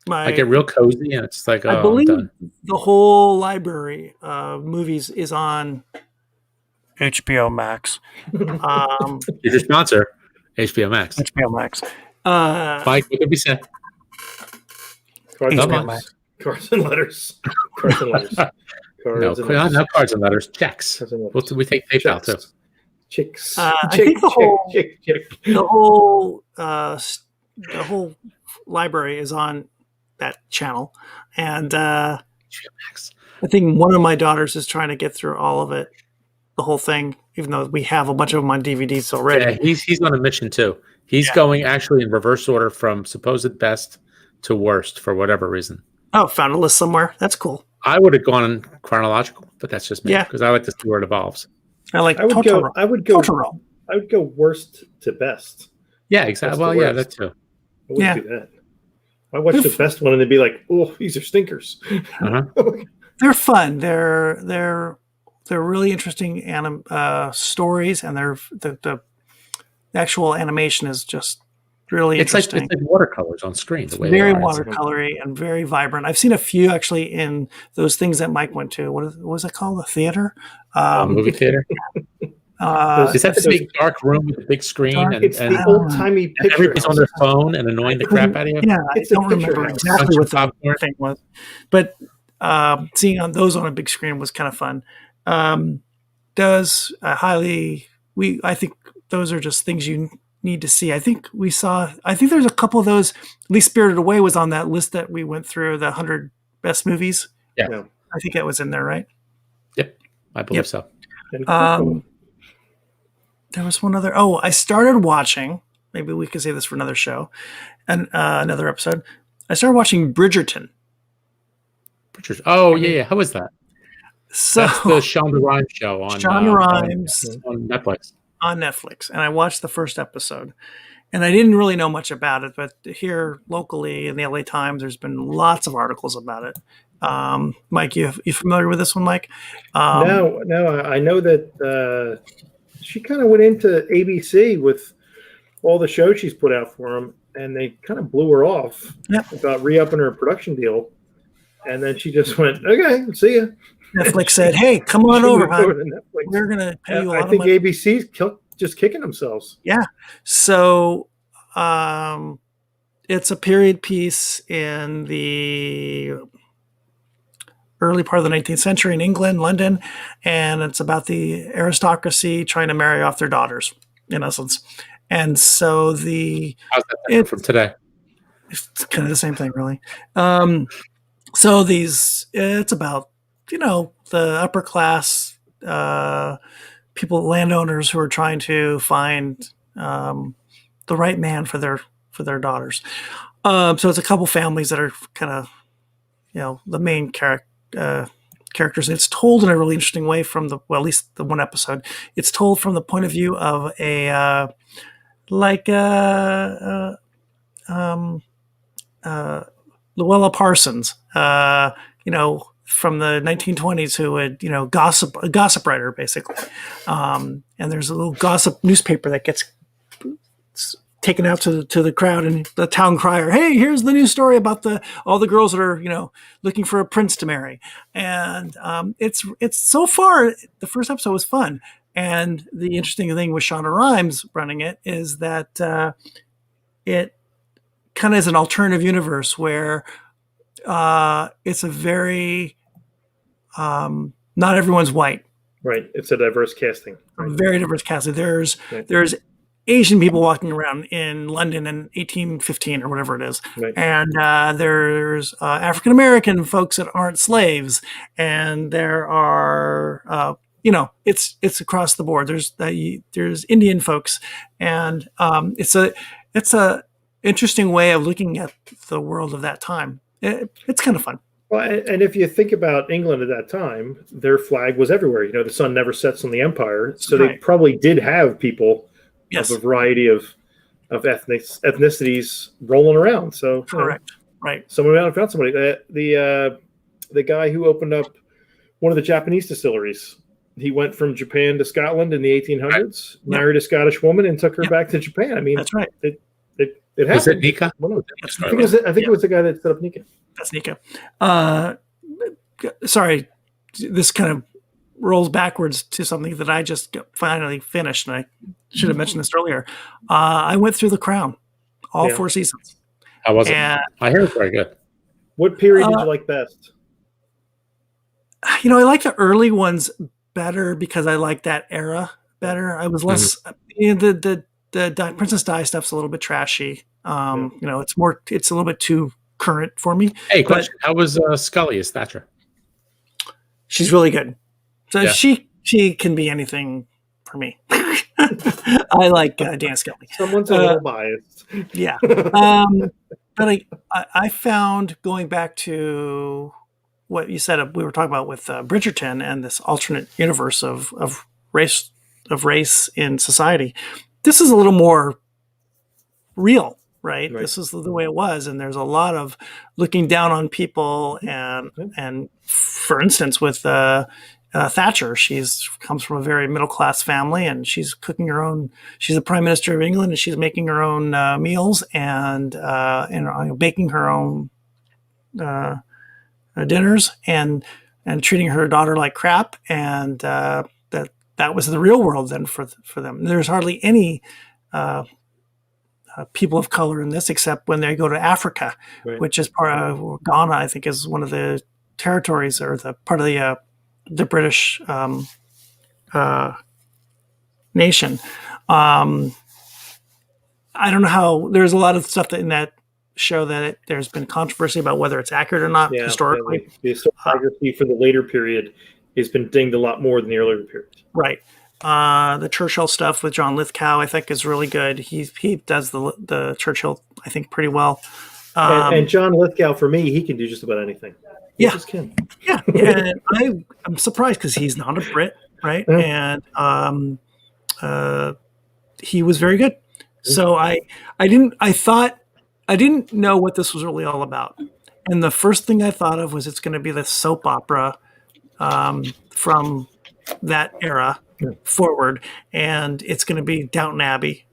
I get real cozy, and it's like, I believe the whole library of movies is on HBO Max. Your sponsor, HBO Max. HBO Max. Mike, what could we say? HBO Max. Cards and letters. Cards and letters. No cards and letters. Checks. We take PayPal too. Chicks. I think the whole library is on that channel, and I think one of my daughters is trying to get through all of it, the whole thing, even though we have a bunch of them on DVDs already. Yeah, he's on a mission too. He's going actually in reverse order from supposed best to worst for whatever reason. Oh, found a list somewhere. That's cool. I would have gone chronological, but that's just me because I like to see where it evolves. I would go worst to best. Yeah, exactly. Well, yeah, that too. I wouldn't do that. I watched the best one and they'd be like, "Oh, these are stinkers." They're fun. They're really interesting stories, and the actual animation is just really interesting. It's like watercolors on screen. The way very watercolory and very vibrant. I've seen a few actually in those things that Mike went to. What was it called? The theater? Movie theater. Is that the big dark room with the big screen? It's the old-timey picture. Everybody's on their phone and annoying the crap out of you? Yeah, I don't remember exactly what the thing was. But seeing those on a big screen was kind of fun. I think those are just things you need to see. I think there's a couple of those, at least Spirited Away was on that list that we went through, the 100 best movies. Yeah. I think that was in there, right? Yep. I believe so. There was one other. I started watching. Maybe we could say this for another show, and another episode. I started watching Bridgerton. Oh yeah. How was that? So that's the Shonda Rhimes show on Netflix. On Netflix, and I watched the first episode, and I didn't really know much about it. But here locally in the LA Times, there's been lots of articles about it. Mike, you familiar with this one, Mike? No. I know that. She kind of went into ABC with all the shows she's put out for them, and they kind of blew her off about re-upping her production deal. And then she just went, "Okay, see ya." Netflix said, "Hey, come on over, hon. We're going to pay you a lot of money." I think ABC's just kicking themselves. Yeah. So it's a period piece in the early part of the 19th century in England, London, and it's about the aristocracy trying to marry off their daughters, in essence. And so how's that different from today? It's kind of the same thing, really. So it's about the upper class people, landowners who are trying to find the right man for their daughters. So it's a couple families that are kind of the main characters. It's told in a really interesting way from at least the one episode. It's told from the point of view of Luella Parsons, from the 1920s who would, a gossip writer basically. And there's a little gossip newspaper that gets taken out to the crowd, and the town crier, hey, here's the new story about all the girls that are, looking for a prince to marry. And it's so far, the first episode was fun. And the interesting thing with Shonda Rhimes running it is that it kind of is an alternative universe where it's a very not everyone's white. Right. It's a diverse casting. Right. Very diverse casting. There's Asian people walking around in London in 1815 or whatever it is. Right. And there's African American folks that aren't slaves, and there are it's across the board. There's Indian folks, and it's a interesting way of looking at the world of that time. It's kind of fun. Well, and if you think about England at that time, their flag was everywhere. The sun never sets on the empire, so they probably did have people of a variety of ethnicities rolling around. So correct, right? Someone might have found somebody. The guy who opened up one of the Japanese distilleries. He went from Japan to Scotland in the 1800s, married a Scottish woman, and took her back to Japan. I mean, that's right. It happened. Was it Nika? I think it was the guy that set up Nika. That's Nika. Sorry, this kind of rolls backwards to something that I just finally finished, and I should have mentioned this earlier. I went through The Crown, all 4 seasons. How was it? I hear it's very good. What period did you like best? I like the early ones better because I like that era better. I was less the Princess Di stuff's a little bit trashy. It's a little bit too current for me. Hey, question: how was Scully as Thatcher? She's really good. So she can be anything for me. I like Dan Scully. Someone's a little biased. Yeah. But I found, going back to what you said, we were talking about with Bridgerton and this alternate universe of race in society. This is a little more real, right? This is the way it was, and there's a lot of looking down on people, and for instance, with Thatcher, she's comes from a very middle class family, and she's cooking her own. She's the Prime Minister of England, and she's making her own meals and baking her own dinners and treating her daughter like crap, and that was the real world then for them. There's hardly any people of color in this, except when they go to Africa, which is part of Ghana. I think is one of the territories or the part of the British nation. I don't know how. There's a lot of stuff in that show that there's been controversy about whether it's accurate or not historically. The historiography for the later period has been dinged a lot more than the earlier period. Right. The Churchill stuff with John Lithgow, I think, is really good. He does the Churchill, I think, pretty well. And John Lithgow, for me, he can do just about anything. He just can. Yeah. And I'm surprised because he's not a Brit, right? And he was very good. So I didn't know what this was really all about. And the first thing I thought of was it's going to be the soap opera from that era forward, and it's going to be Downton Abbey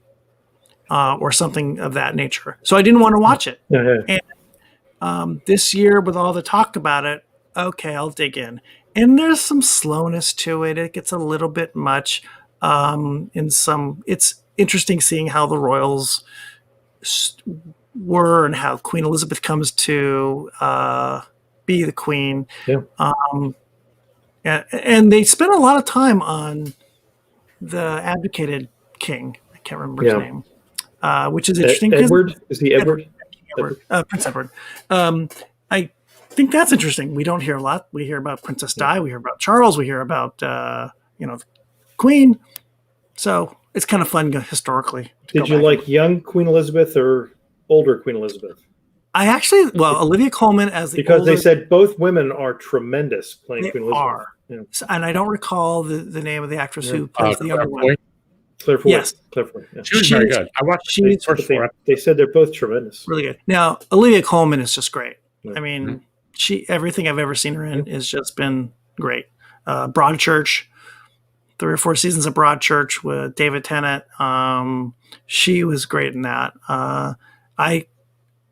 or something of that nature. So I didn't want to watch it. And this year, with all the talk about it, okay, I'll dig in. And there's some slowness to it. It gets a little bit much. It's interesting seeing how the royals were and how Queen Elizabeth comes to be the queen. And they spent a lot of time on the abdicated king. I can't remember his name, which is interesting. Edward? Is he Edward? Prince Edward. I think that's interesting. We don't hear a lot. We hear about Princess Di. We hear about Charles. We hear about the Queen. So it's kind of fun historically. Did you like young Queen Elizabeth or older Queen Elizabeth? I actually, Olivia Colman as the because they said both women are tremendous playing Queen Elizabeth. And I don't recall the name of the actress who plays the younger one. Claire Foy. Yes, Claire Foy. Yeah. She was very good. I watched the first 4 episodes. They said they're both tremendous. Really good. Now Olivia Colman is just great. I mean, everything I've ever seen her in has just been great. Broadchurch, 3 or 4 seasons of Broadchurch with David Tennant. She was great in that.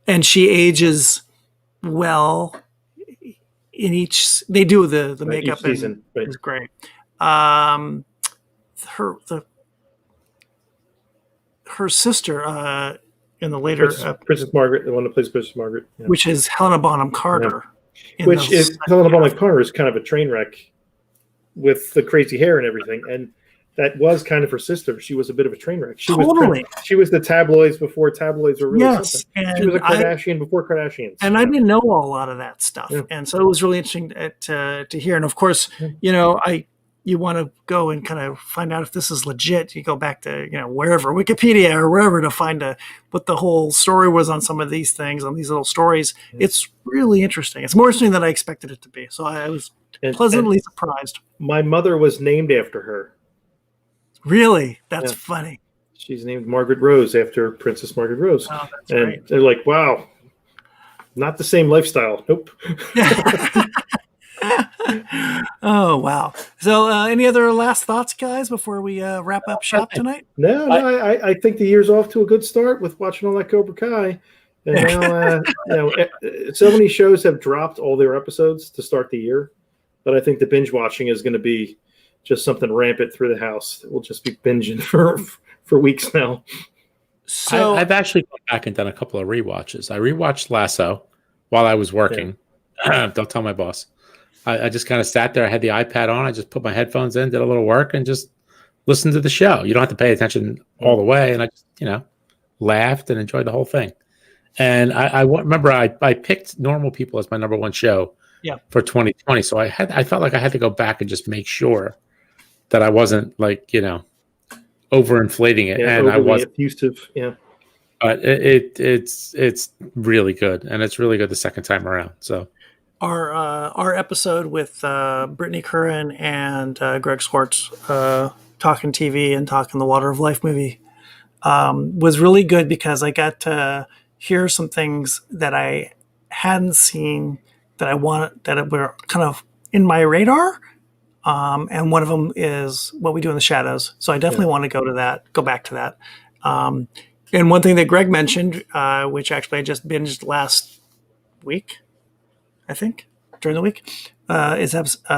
And she ages well in each. They do the makeup season, is great. Her sister in the later Princess Margaret, the one that plays Princess Margaret, which is Helena Bonham Carter. Yeah. Which is Helena Bonham Carter is kind of a train wreck with the crazy hair and everything, and that was kind of her sister. She was a bit of a train wreck. She was the tabloids before tabloids were really something. And she was a Kardashian before Kardashians. And I didn't know a lot of that stuff. Yeah. And so it was really interesting to hear. And of course, you want to go and kind of find out if this is legit. You go back to, wherever, Wikipedia or wherever, to find what the whole story was on some of these things, on these little stories. Yeah. It's really interesting. It's more interesting than I expected it to be. So I was pleasantly surprised. My mother was named after her. Really? That's funny. She's named Margaret Rose after Princess Margaret Rose. Oh, that's and great. They're like, wow, not the same lifestyle. Nope. Oh, wow. So any other last thoughts, guys, before we wrap up shop tonight? No, I think the year's off to a good start with watching all that Cobra Kai. And now, so many shows have dropped all their episodes to start the year, but I think the binge watching is going to be just something rampant through the house. We'll just be binging for weeks now. So I've actually gone back and done a couple of rewatches. I rewatched Lasso while I was working. Yeah. Don't tell my boss. I just kind of sat there. I had the iPad on. I just put my headphones in, did a little work, and just listened to the show. You don't have to pay attention all the way. And I just, laughed and enjoyed the whole thing. And I remember I picked Normal People as my number one show for 2020. So I felt like I had to go back and just make sure that I wasn't overinflating it, and I wasn't abusive. Yeah, but it's really good, and it's really good the second time around. So our episode with Brittany Curran and Greg Swartz talking TV and talking the Water of Life movie was really good because I got to hear some things that I hadn't seen that were kind of in my radar. And one of them is What We Do in the Shadows. So I definitely want to go back to that. And one thing that Greg mentioned, which actually I just binged last week, I think, during the week, is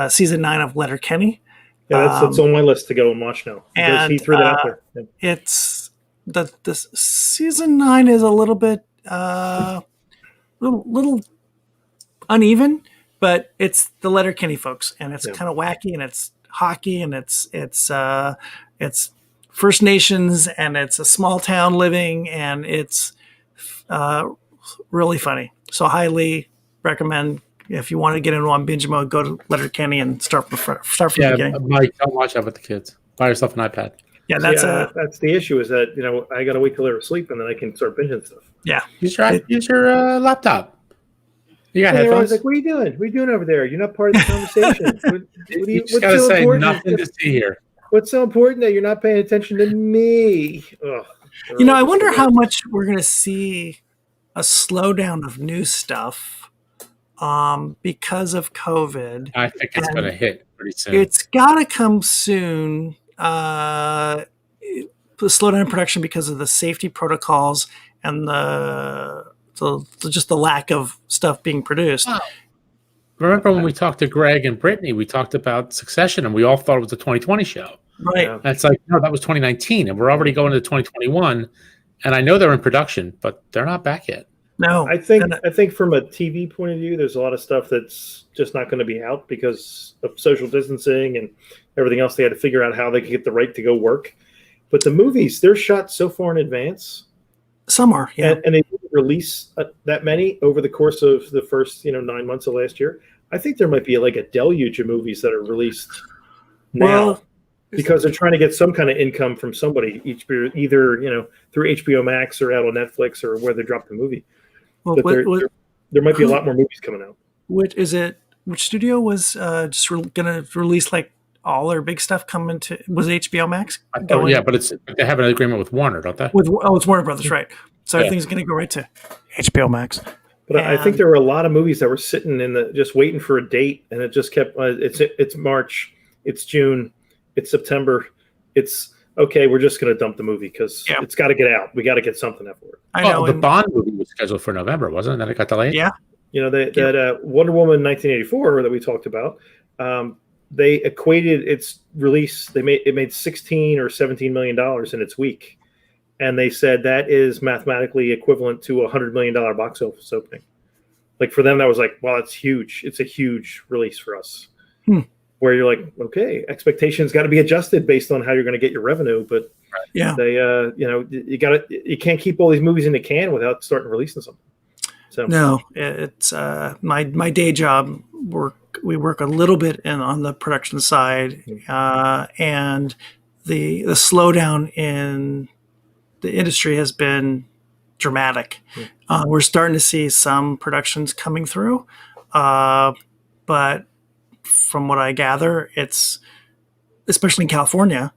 season 9 of Letterkenny. Yeah, that's on my list to go and watch now. And he threw that out there. Yeah. It's the season 9 is a little bit little uneven. But it's the Letterkenny folks, and it's kind of wacky, and it's hockey, and it's First Nations, and it's a small town living, and it's really funny. So highly recommend, if you want to get into on binge mode, go to Letterkenny and start from the beginning. Mike, don't watch that with the kids. Buy yourself an iPad. Yeah, that's the issue. Is that I got to wait till they're asleep, and then I can start binging stuff. Yeah, use your laptop. You got headphones? Like, what are you doing? What are you doing over there? You're not part of the conversation. You just got to say nothing to see here. What's so important that you're not paying attention to me? Ugh, I wonder how much we're going to see a slowdown of new stuff because of COVID. I think it's going to hit pretty soon. It's got to come soon. The slowdown in production because of the safety protocols and just the lack of stuff being produced. Wow. Remember when we talked to Greg and Brittany, we talked about Succession, and we all thought it was a 2020 show. Right. Yeah. That's like, no, that was 2019, and we're already going into 2021. And I know they're in production, but they're not back yet. No, I think from a TV point of view, there's a lot of stuff that's just not going to be out because of social distancing and everything else. They had to figure out how they could get the right to go work. But the movies, they're shot so far in advance. Some are, yeah. And they didn't release that many over the course of the first 9 months of last year. I think there might be like a deluge of movies that are released now because they're trying to get some kind of income from somebody either through HBO Max or out on Netflix or where they drop the movie. Well, there might be a lot more movies coming out. Which studio was just going to release like all their big stuff coming to? Was it HBO Max? But they have an agreement with Warner, don't they? It's Warner Brothers, right? So everything's going to go right to HBO Max. But I think there were a lot of movies that were sitting just waiting for a date, and it just kept. It's March, it's June, it's September, it's okay. We're just going to dump the movie because it's got to get out. We got to get something out for it. I know. The Bond movie was scheduled for November, wasn't it? Then it got delayed. Yeah. That Wonder Woman 1984 that we talked about. They equated its release. It made $16 or $17 million in its week, and they said that is mathematically equivalent to $100 million box office opening. Like for them, that was like, wow, that's huge. It's a huge release for us. Where you're like, okay, expectations got to be adjusted based on how you're going to get your revenue. But they, you can't keep all these movies in the can without starting releasing something. So no, it's my day job work. We work a little bit on the production side, and the slowdown in the industry has been dramatic. We're starting to see some productions coming through, but from what I gather, it's especially in California,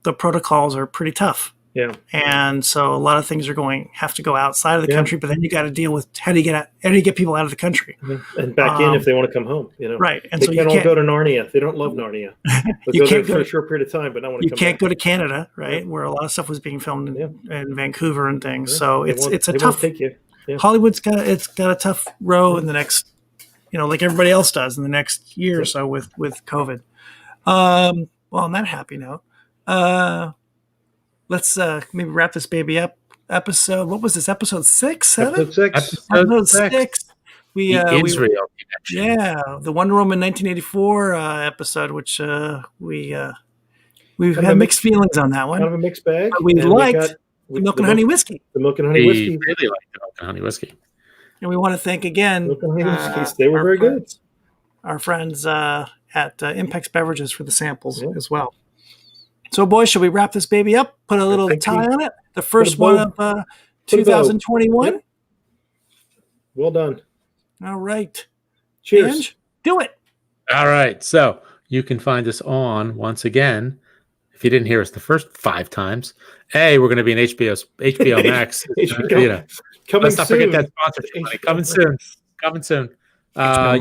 the protocols are pretty tough. Yeah, and so a lot of things have to go outside of the country, but then you got to deal with how do you get people out of the country and back in if they want to come home. Right? And they so can't all go to Narnia. They don't love Narnia. You go can't there for a short period of time, but not want to. You can't go to Canada, right? Where a lot of stuff was being filmed in Vancouver and things. So it's a tough. Take you. Yeah. Hollywood's got a tough row in the next, like everybody else does in the next year or so with COVID. Well, on that happy note. Let's maybe wrap this baby up. Episode, what was this? Episode 6, 7? Episode 6. We Israel the Wonder Woman 1984 episode, which we had mixed feelings on that one. Kind of a mixed bag. We liked the Milk and Honey Whiskey. The Milk and Honey Whiskey. We really liked the Milk and Honey Whiskey. And we want to thank again. Milk and Honey Whiskey. They were very good. Our friends at Impex Beverages for the samples as well. So, boys, should we wrap this baby up? Put a little tie on it? The first one of 2021? Yep. Well done. All right. Cheers. Ange, do it. All right. So you can find us on, once again, if you didn't hear us the first 5 times, we're going to be in HBO Max. Let's not forget that sponsorship money. Coming soon.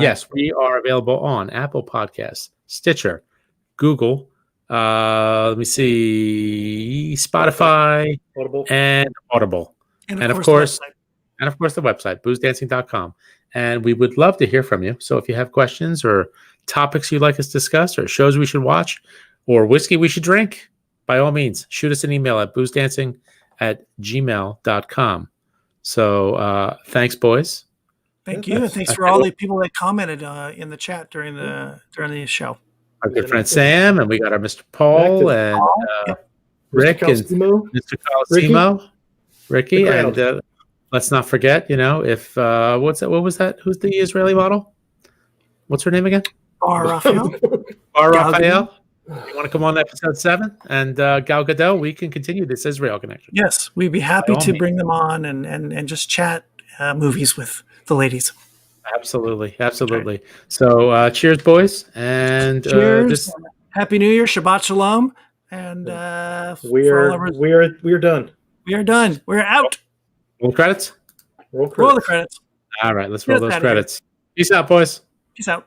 Yes, we are available on Apple Podcasts, Stitcher, Google, let me see, Spotify, Audible, and of course the website, boozdancing.com. And we would love to hear from you. So if you have questions or topics you'd like us to discuss or shows we should watch or whiskey we should drink, by all means, shoot us an email at boozdancing@gmail.com. So thanks, boys. Thank you. And thanks for all the people that commented in the chat during the show. Our good friend Sam, and we got our Mr. Paul and Rick and Mr. Colosimo, Ricky, and let's not forget, if what was that? Who's the Israeli model? What's her name again? Bar Raphael. Bar Raphael. You want to come on episode 7 and Gal Gadot? We can continue this Israel connection. Yes, we'd be happy to bring them on and just chat movies with the ladies. Absolutely. So, cheers, boys, and cheers. Happy New Year, Shabbat Shalom, and we're done. We are done. We're out. Roll credits. Roll the credits. All right, let's roll those credits. Peace out, boys. Peace out.